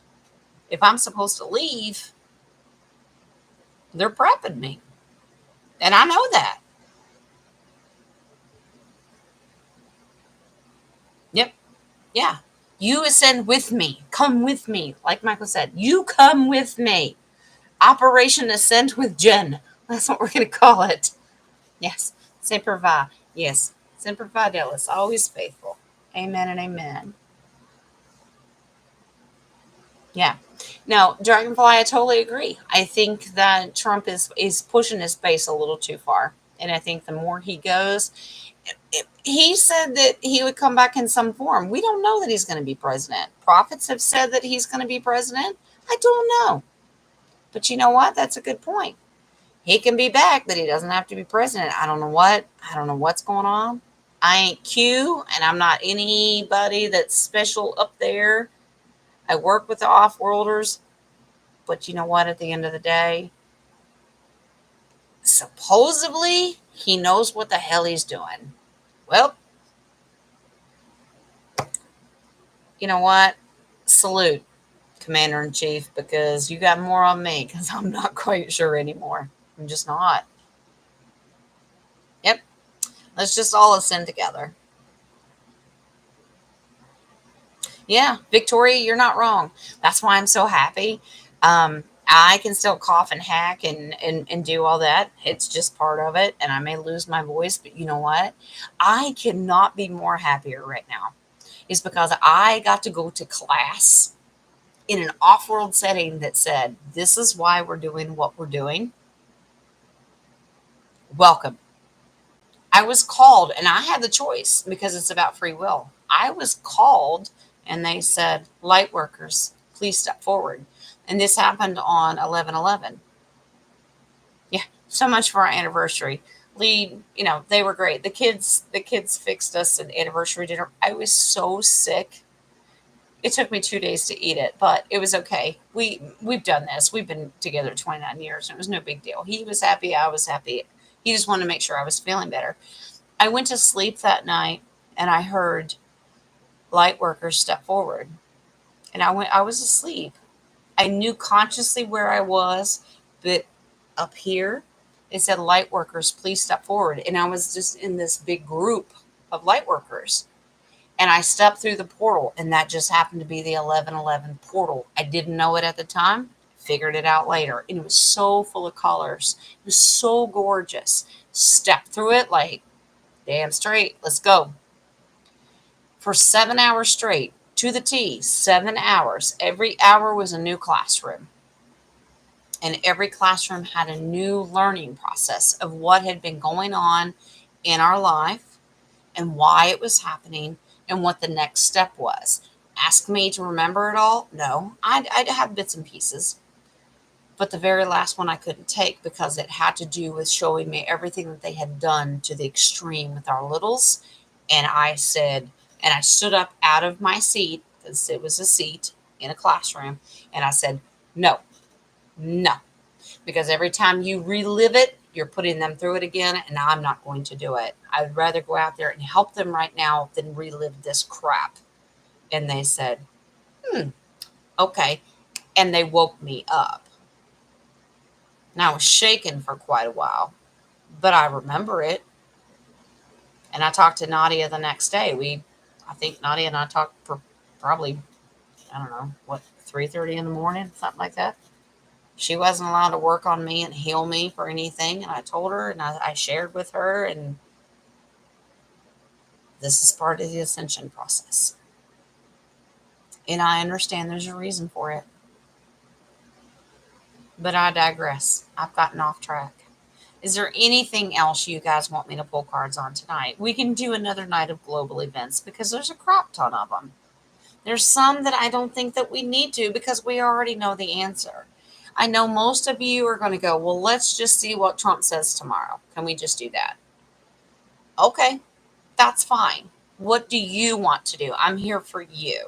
If I'm supposed to leave, they're prepping me. And I know that. Yep. Yeah. You ascend with me. Come with me. Like Michael said, you come with me. Operation Ascend with Jen. That's what we're going to call it. Yes. Semper Vi. Yes. Semper Fidelis. Always faithful. Amen and amen. Yeah. Now, Dragonfly, I totally agree. I think that Trump is pushing his base a little too far. And I think the more he goes, he said that he would come back in some form. We don't know that he's going to be president. Prophets have said that he's going to be president. I don't know. But you know what? That's a good point. He can be back, but he doesn't have to be president. I don't know what. I don't know what's going on. I ain't Q, and I'm not anybody that's special up there. I work with the off-worlders. But you know what? At the end of the day, supposedly, he knows what the hell he's doing. Well, you know what? Salute, Commander-in-Chief, because you got more on me, because I'm not quite sure anymore. I'm just not. Yep. Let's just all ascend together. Yeah, Victoria, you're not wrong. That's why I'm so happy. I can still cough and hack and do all that. It's just part of it. And I may lose my voice, but you know what? I cannot be more happier right now. Is because I got to go to class in an off-world setting that said, this is why we're doing what we're doing. Welcome. I was called, and I had the choice because it's about free will. I was called, and they said, light workers, please step forward. And this happened on 11/11. Yeah, so much for our anniversary. Lead, they were great. The kids fixed us an anniversary dinner. I was so sick. It took me 2 days to eat it, but it was okay. We've done this. We've been together 29 years, and it was no big deal. He was happy. I was happy. He just wanted to make sure I was feeling better. I went to sleep that night, and I heard light workers step forward. And I was asleep. I knew consciously where I was, but up here, it said, light workers, please step forward. And I was just in this big group of light workers. And I stepped through the portal, and that just happened to be the 11/11 portal. I didn't know it at the time, figured it out later. And it was so full of colors. It was so gorgeous. Stepped through it like, damn straight, let's go. For 7 hours straight, to the T, 7 hours. Every hour was a new classroom. And every classroom had a new learning process of what had been going on in our life and why it was happening and what the next step was. Ask me to remember it all? No, I'd have bits and pieces. But the very last one I couldn't take because it had to do with showing me everything that they had done to the extreme with our littles. And I said, and I stood up out of my seat, because it was a seat in a classroom, and I said, no, because every time you relive it, you're putting them through it again, and I'm not going to do it. I would rather go out there and help them right now than relive this crap. And they said, okay. And they woke me up. And I was shaken for quite a while, but I remember it. And I talked to Nadia the next day. I think Nadia and I talked for probably, I don't know, what, 3:30 in the morning, something like that. She wasn't allowed to work on me and heal me for anything. And I told her and I shared with her, and this is part of the ascension process. And I understand there's a reason for it. But I digress. I've gotten off track. Is there anything else you guys want me to pull cards on tonight? We can do another night of global events because there's a crap ton of them. There's some that I don't think that we need to because we already know the answer. I know most of you are going to go, well, let's just see what Trump says tomorrow. Can we just do that? Okay, that's fine. What do you want to do? I'm here for you.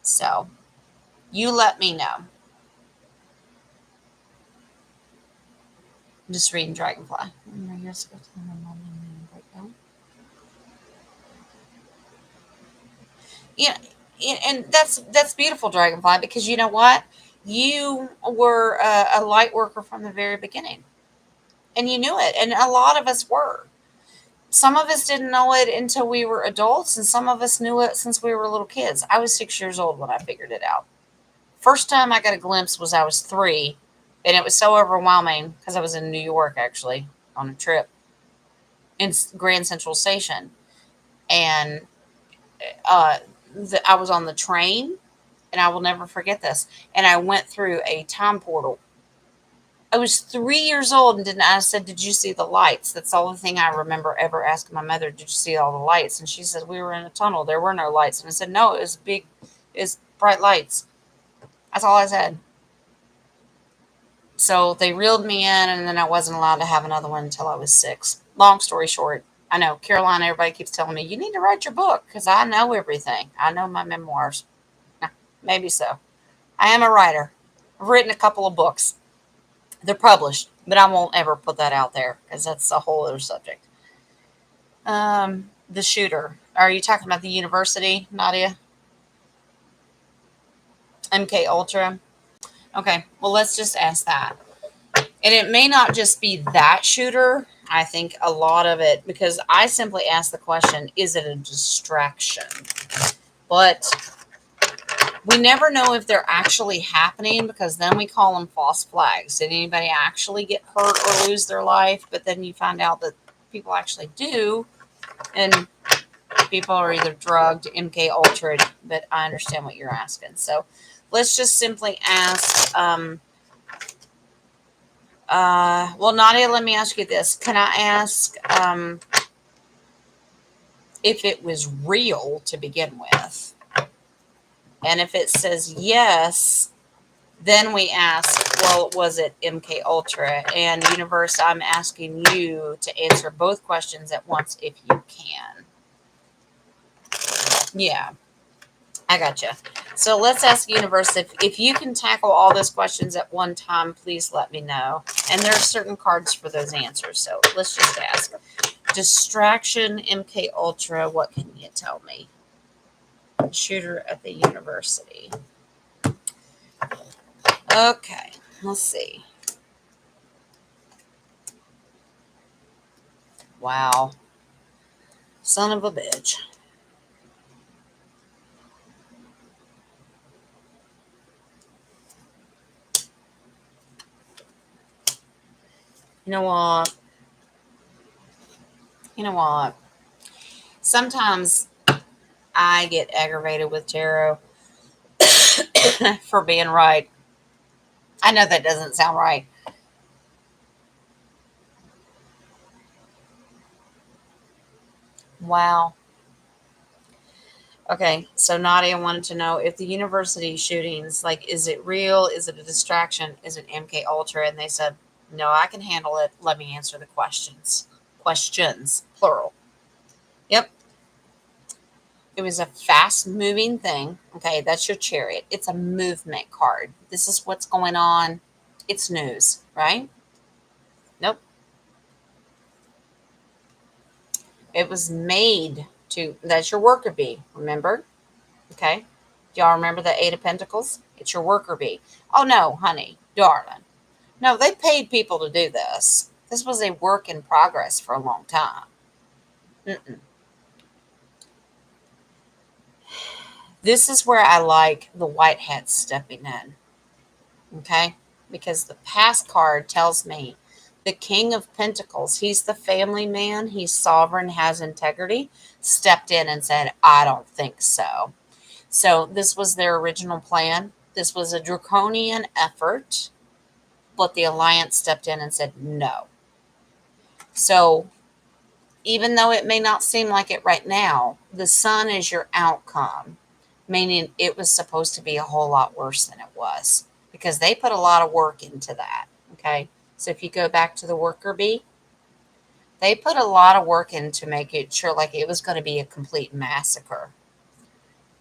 So you let me know. I'm just reading Dragonfly. Yeah, and that's beautiful, Dragonfly, because you know what? You were a light worker from the very beginning, and you knew it, and a lot of us were. Some of us didn't know it until we were adults, and some of us knew it since we were little kids. I was 6 years old when I figured it out. First time I got a glimpse was I was 3, and it was so overwhelming because I was in New York actually on a trip in Grand Central Station, and uh, I was on the train, and I will never forget this. And I went through a time portal. I was 3 years old, and I said, "Did you see the lights?" That's the only thing I remember ever asking my mother. Did you see all the lights? And she said, "We were in a tunnel. There were no lights." And I said, "No, it was big, it's bright lights." That's all I said. So they reeled me in, and then I wasn't allowed to have another one until I was 6. Long story short, I know, Caroline, everybody keeps telling me, you need to write your book because I know everything. I know my memoirs. Maybe so. I am a writer. I've written a couple of books. They're published, but I won't ever put that out there because that's a whole other subject. The shooter. Are you talking about the university, Nadia? MK Ultra? Okay, well, let's just ask that. And it may not just be that shooter. I think a lot of it, because I simply ask the question, is it a distraction? But we never know if they're actually happening because then we call them false flags. Did anybody actually get hurt or lose their life? But then you find out that people actually do. And people are either drugged, MK Ultra, but I understand what you're asking. So let's just simply ask, well, Nadia, let me ask you this. Can I ask if it was real to begin with? And if it says yes, then we ask, well, was it MK Ultra? And universe, I'm asking you to answer both questions at once if you can. Yeah, I gotcha. So let's ask universe, if you can tackle all those questions at one time, please let me know. And there are certain cards for those answers. So let's just ask. Distraction, MK Ultra, what can you tell me? Shooter at the university. Okay, let's see. Wow. Son of a bitch. You know what? You know what? Sometimes I get aggravated with tarot for being right. I know that doesn't sound right. Wow. Okay, so Nadia wanted to know if the university shootings, like, is it real? Is it a distraction? Is it MK Ultra? And they said, no, I can handle it. Let me answer the questions. Questions, plural. Yep. It was a fast moving thing. Okay, that's your chariot. It's a movement card. This is what's going on. It's news, right? Nope. It was made to, that's your worker bee, remember? Okay. Do y'all remember the Eight of Pentacles? It's your worker bee. Oh no, honey, darling. No, they paid people to do this. This was a work in progress for a long time. Mm-mm. This is where I like the white hats stepping in. Okay? Because the past card tells me the King of Pentacles, he's the family man, he's sovereign, has integrity, stepped in and said, I don't think so. So this was their original plan. This was a draconian effort, but the alliance stepped in and said no. So even though it may not seem like it right now, the sun is your outcome, meaning it was supposed to be a whole lot worse than it was because they put a lot of work into that. Okay. So if you go back to the worker bee, they put a lot of work into making it sure like it was going to be a complete massacre.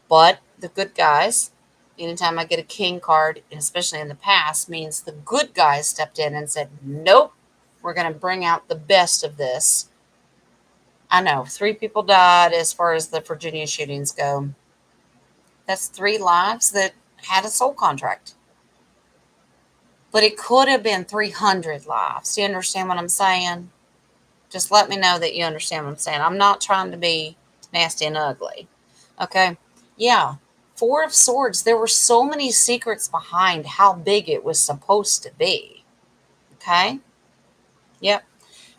But the good guys, anytime I get a king card, especially in the past, means the good guys stepped in and said, nope, we're going to bring out the best of this. I know 3 people died as far as the Virginia shootings go. That's 3 lives that had a soul contract. But it could have been 300 lives. Do you understand what I'm saying? Just let me know that you understand what I'm saying. I'm not trying to be nasty and ugly. Okay? Yeah. 4 of Swords. There were so many secrets behind how big it was supposed to be. Okay? Yep.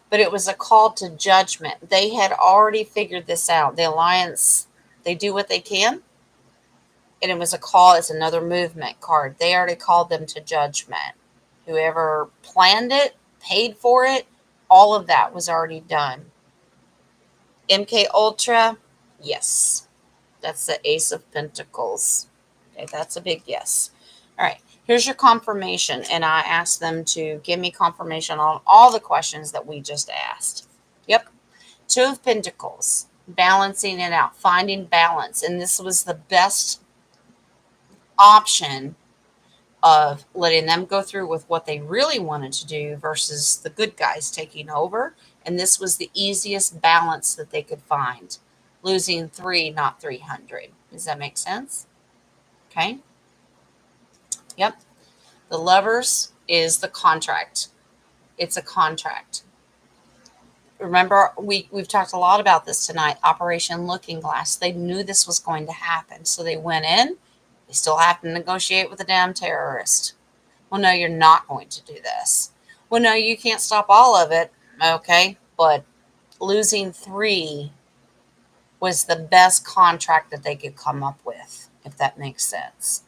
But it was a call to judgment. They had already figured this out. The alliance, they do what they can. And it was a call. It's another movement card. They already called them to judgment. Whoever planned it, paid for it, all of that was already done. MK Ultra, yes. That's the Ace of Pentacles. Okay, that's a big yes. All right, here's your confirmation. And I asked them to give me confirmation on all the questions that we just asked. Yep. 2 of Pentacles, balancing it out, finding balance. And this was the best option of letting them go through with what they really wanted to do versus the good guys taking over. And this was the easiest balance that they could find. Losing 3, not 300. Does that make sense? Okay. Yep. The Lovers is the contract. It's a contract. Remember, we've talked a lot about this tonight. Operation Looking Glass. They knew this was going to happen. So they went in. They still have to negotiate with the damn terrorist. Well, no, you're not going to do this. Well, no, you can't stop all of it. Okay. But losing 3 was the best contract that they could come up with, if that makes sense.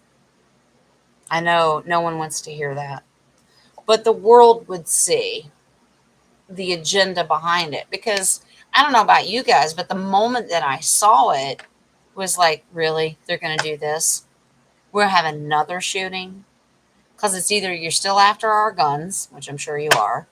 I know no one wants to hear that. But the world would see the agenda behind it. Because I don't know about you guys, but the moment that I saw it was like, really? They're going to do this? We'll have another shooting? Because it's either you're still after our guns, which I'm sure you are,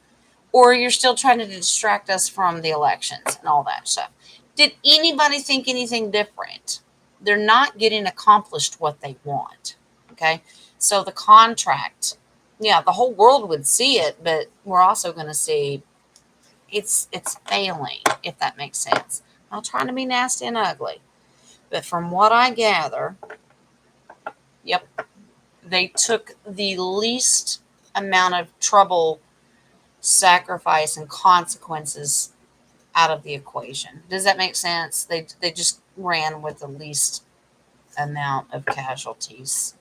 or you're still trying to distract us from the elections and all that stuff. Did anybody think anything different? They're not getting accomplished what they want. Okay. So the contract, yeah, the whole world would see it, but we're also going to see it's failing, if that makes sense. I'm not trying to be nasty and ugly, but from what I gather, yep, they took the least amount of trouble, sacrifice, and consequences out of the equation. Does that make sense? They just ran with the least amount of casualties,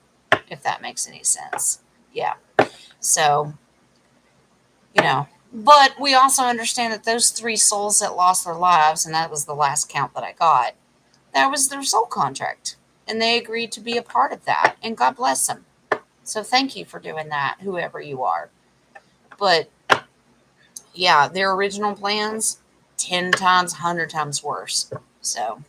if that makes any sense. Yeah. So, but we also understand that those 3 souls that lost their lives, and that was the last count that I got, that was their soul contract. And they agreed to be a part of that. And God bless them. So thank you for doing that, whoever you are. But yeah, their original plans, 10 times, 100 times worse. So,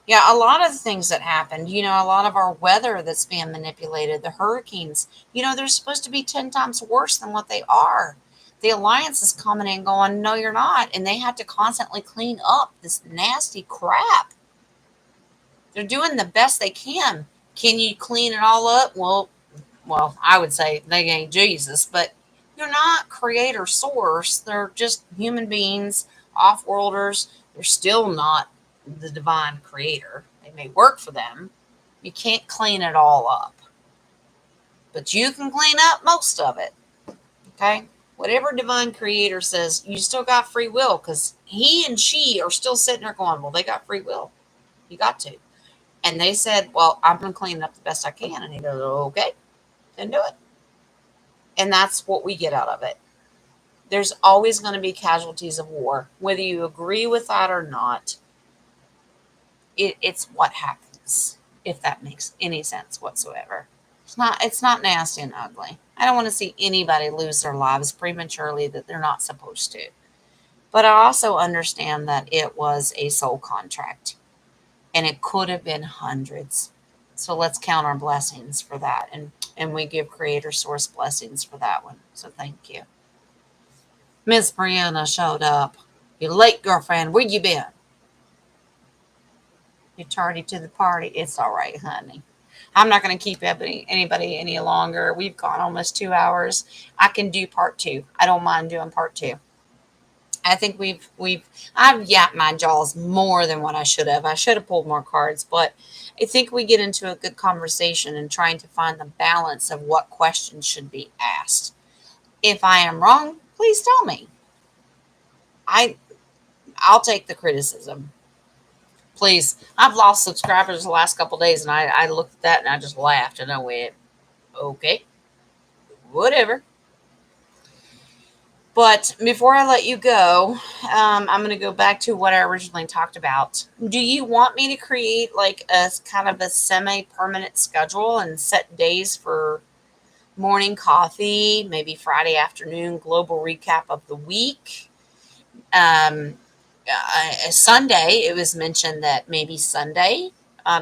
yeah, a lot of the things that happened, a lot of our weather that's being manipulated, the hurricanes, they're supposed to be 10 times worse than what they are. The alliance is coming and going, no, you're not. And they have to constantly clean up this nasty crap. They're doing the best they can. Can you clean it all up? Well, I would say they ain't Jesus, but You're not creator source. They're just human beings, off worlders. They're still not the divine creator. They may work for them. You can't clean it all up, but you can clean up most of it. Okay? Whatever divine creator says, you still got free will because he and she are still sitting there going, well, they got free will. You got to. And they said, well, I'm going to clean it up the best I can. And he goes, okay, then do it. And that's what we get out of it. There's always going to be casualties of war. Whether you agree with that or not, it's what happens, if that makes any sense whatsoever. It's not nasty and ugly. I don't want to see anybody lose their lives prematurely that they're not supposed to. But I also understand that it was a soul contract and it could have been hundreds. So let's count our blessings for that. And we give Creator Source blessings for that one. So thank you. Miss Brianna showed up. You late, girlfriend. Where you been? You tardy to the party. It's all right, honey. I'm not going to keep anybody any longer. We've gone almost 2 hours. I can do part two. I don't mind doing part two. I think I've yapped my jaws more than what I should have. I should have pulled more cards, but I think we get into a good conversation and trying to find the balance of what questions should be asked. If I am wrong, please tell me. I I'll take the criticism. Please. I've lost subscribers the last couple of days and I looked at that and I just laughed and I went, okay, whatever. But before I let you go, I'm going to go back to what I originally talked about. Do you want me to create like a kind of a semi-permanent schedule and set days for morning coffee, maybe Friday afternoon, global recap of the week? Um, Sunday, it was mentioned that maybe Sunday,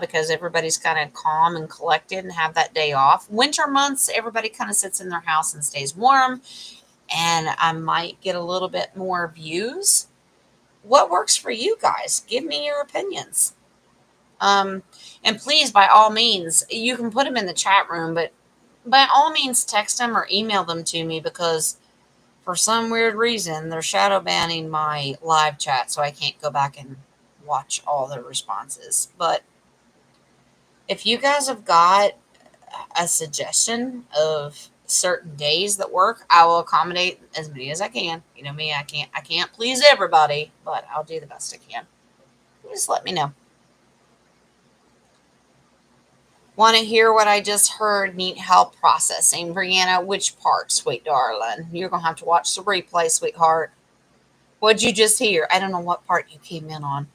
because everybody's kind of calm and collected and have that day off. Winter months, everybody kind of sits in their house and stays warm, and I might get a little bit more views. What works for you guys? Give me your opinions. Um, and please, by all means, you can put them in the chat room, but by all means, text them or email them to me because for some weird reason, they're shadow banning my live chat, so I can't go back and watch all the responses. But if you guys have got a suggestion of certain days that work, I will accommodate as many as I can. You know me, I can't please everybody, but I'll do the best I can. Just let me know. Want to hear what I just heard? Need help processing. Brianna, which part, sweet darling? You're going to have to watch the replay, sweetheart. What'd you just hear? I don't know what part you came in on.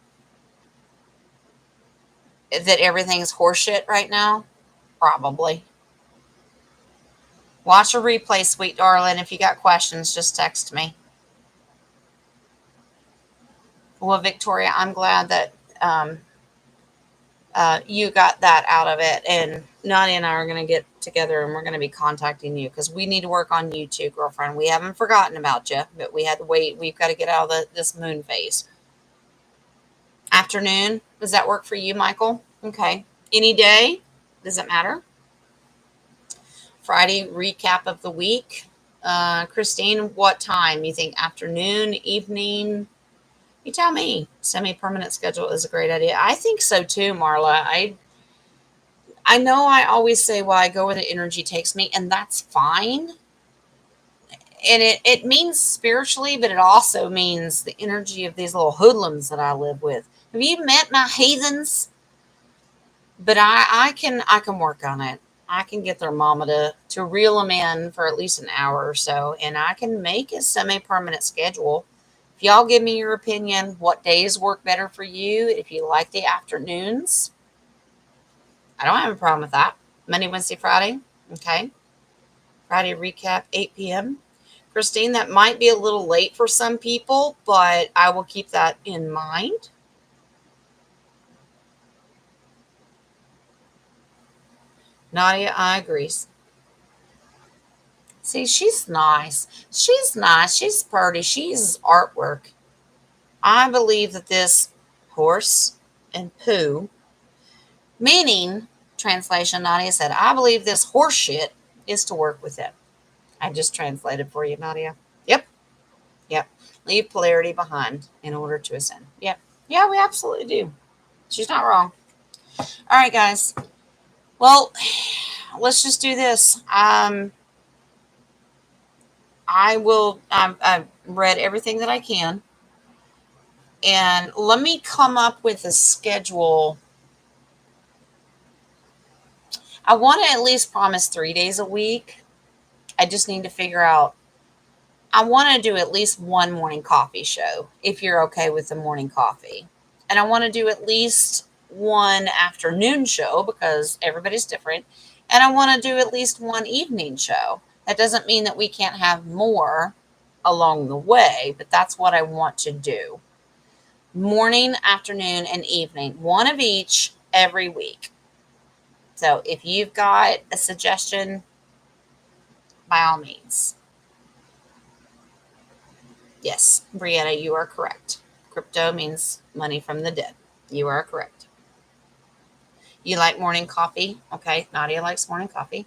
That everything's horseshit right now? Probably. Watch a replay, sweet darling. If you got questions, just text me. Well, Victoria, I'm glad that you got that out of it. And Nadia and I are going to get together and we're going to be contacting you because we need to work on you too, girlfriend. We haven't forgotten about you, but we had to wait. We've got to get out of this moon phase. Afternoon, does that work for you, Michael? Okay. Any day? Does it matter? Friday recap of the week. Christine, what time? You think afternoon, evening? You tell me. Semi-permanent schedule is a great idea. I think so too, Marla. I know I always say, well, I go where the energy takes me, and that's fine. And it means spiritually, but it also means the energy of these little hoodlums that I live with. Have you met my heathens? But I can work on it. I can get their mama to reel them in for at least an hour or so, and I can make a semi-permanent schedule. If y'all give me your opinion, what days work better for you? If you like the afternoons, I don't have a problem with that. Monday, Wednesday, Friday. Okay. Friday recap, 8 p.m. Christine, that might be a little late for some people, but I will keep that in mind. Nadia, I agree. See, she's nice. She's nice. She's pretty. She's artwork. I believe that this horse and poo, meaning, translation, Nadia said, I believe this horse shit is to work with it. I just translated for you, Nadia. Yep. Yep. Leave polarity behind in order to ascend. Yep. Yeah, we absolutely do. She's not wrong. All right, guys. Well, let's just do this. I will. I've read everything that I can, and let me come up with a schedule. I want to at least promise 3 days a week. I just need to figure out. I want to do at least one morning coffee show, if you're okay with the morning coffee, and I want to do at least one afternoon show because everybody's different, and I want to do at least one evening show. That doesn't mean that we can't have more along the way, but that's what I want to do. Morning, afternoon, and evening, one of each every week. So if you've got a suggestion, by all means. Yes, Brianna, you are correct. Crypto means money from the dead. You are correct. You like morning coffee? Okay, Nadia likes morning coffee.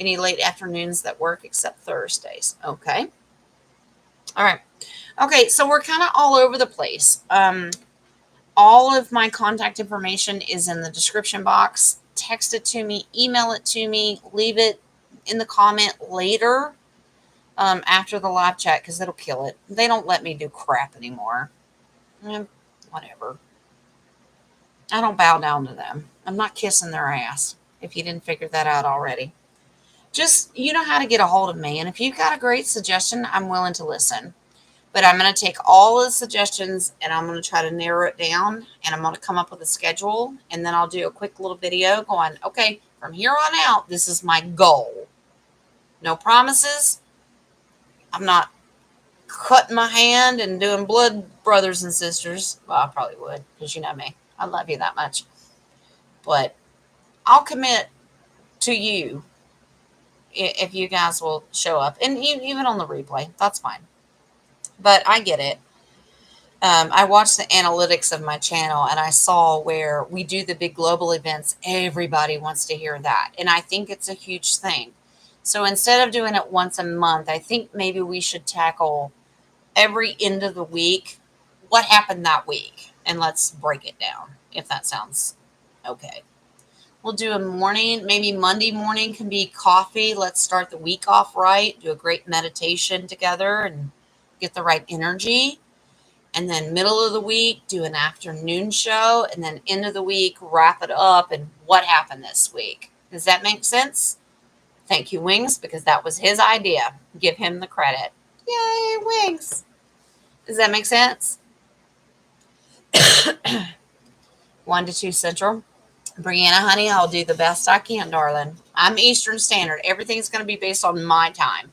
Any late afternoons that work except Thursdays? Okay. All right. Okay, so we're kind of all over the place. All of my contact information is in the description box. Text it to me, email it to me, leave it in the comment later after the live chat because it'll kill it. They don't let me do crap anymore. Whatever. I don't bow down to them. I'm not kissing their ass, if you didn't figure that out already. Just, you know how to get a hold of me. And if you've got a great suggestion, I'm willing to listen. But I'm going to take all the suggestions and I'm going to try to narrow it down. And I'm going to come up with a schedule. And then I'll do a quick little video going, okay, from here on out, this is my goal. No promises. I'm not cutting my hand and doing blood brothers and sisters. Well, I probably would because you know me. I love you that much. But I'll commit to you if you guys will show up. And even on the replay, that's fine. But I get it. I watched the analytics of my channel and I saw where we do the big global events. Everybody wants to hear that. And I think it's a huge thing. So instead of doing it once a month, I think maybe we should tackle every end of the week what happened that week. And let's break it down, if that sounds okay. We'll do a morning, maybe Monday morning can be coffee. Let's start the week off right, do a great meditation together and get the right energy. And then middle of the week, do an afternoon show. And then end of the week, wrap it up and what happened this week. Does that make sense? Thank you, Wings, because that was his idea. Give him the credit. Yay, Wings. Does that make sense? 1 to 2 Central. Brianna, honey, I'll do the best I can, darling. I'm Eastern Standard. Everything's going to be based on my time.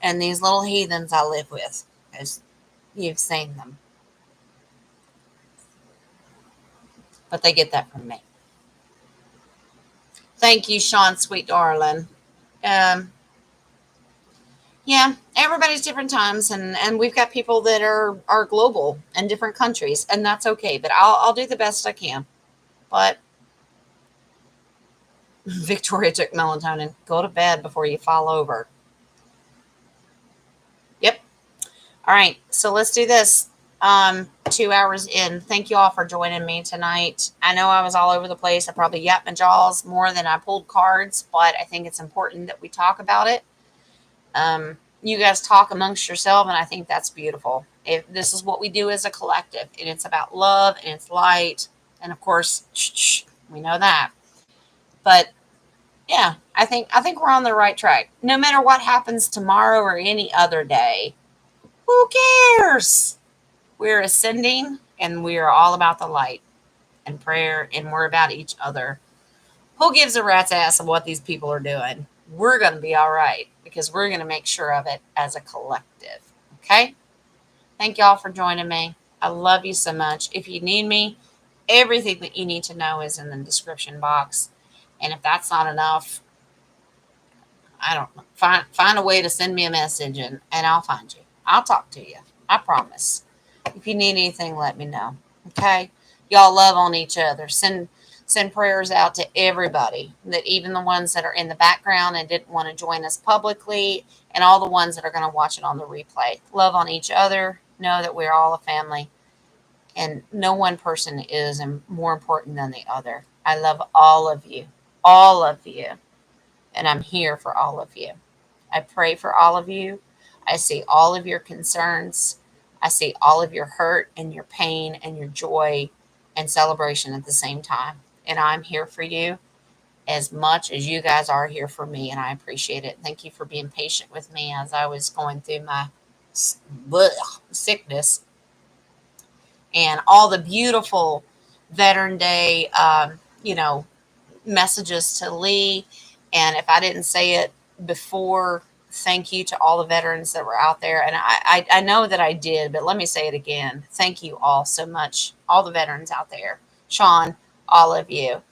And these little heathens I live with, because you've seen them. But they get that from me. Thank you, Sean, sweet darling. Yeah, everybody's different times, and we've got people that are global in different countries, and that's okay. But I'll do the best I can. But Victoria took melatonin. Go to bed before you fall over. Yep. All right, so let's do this. 2 hours in. Thank you all for joining me tonight. I know I was all over the place. I probably yapped my jaws more than I pulled cards, but I think it's important that we talk about it. You guys talk amongst yourself, and I think that's beautiful. If this is what we do as a collective, and it's about love and it's light, and of course, we know that. But yeah, I think we're on the right track. No matter what happens tomorrow or any other day, who cares? We're ascending, and we are all about the light and prayer, and we're about each other. Who gives a rat's ass of what these people are doing? We're going to be all right because we're going to make sure of it as a collective. Okay? Thank y'all for joining me. I love you so much. If you need me, everything that you need to know is in the description box. And if that's not enough, I don't know. Find a way to send me a message and I'll find you. I'll talk to you. I promise. If you need anything, let me know. Okay? Y'all love on each other. send prayers out to everybody, that even the ones that are in the background and didn't want to join us publicly, and all the ones that are going to watch it on the replay. Love on each other. Know that we're all a family, and no one person is more important than the other. I love all of you, and I'm here for all of you. I pray for all of you. I see all of your concerns. I see all of your hurt and your pain and your joy and celebration at the same time. And I'm here for you as much as you guys are here for me, and I appreciate it. Thank you for being patient with me as I was going through my sickness, and all the beautiful Veteran Day, messages to Lee. And if I didn't say it before, thank you to all the veterans that were out there. And I know that I did, but let me say it again. Thank you all so much, all the veterans out there. Sean, all of you.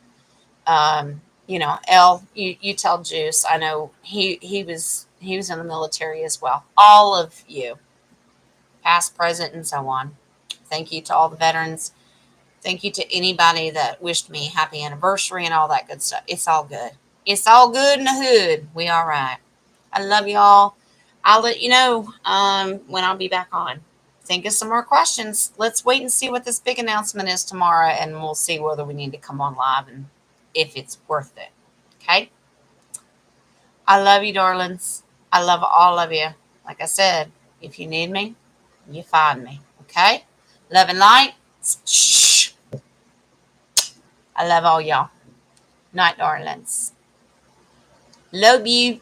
Elle, you tell Juice. I know he was in the military as well. All of you, past, present, and so on. Thank you to all the veterans. Thank you to anybody that wished me happy anniversary and all that good stuff. It's all good. It's all good in the hood. We all right. I love y'all. I'll let you know when I'll be back on. Think of some more questions. Let's wait and see what this big announcement is tomorrow, and we'll see whether we need to come on live and if it's worth it. Okay? I love you, darlings. I love all of you. Like I said, if you need me, you find me. Okay? Love and light. Shh. I love all y'all. Night, darlings. Love you.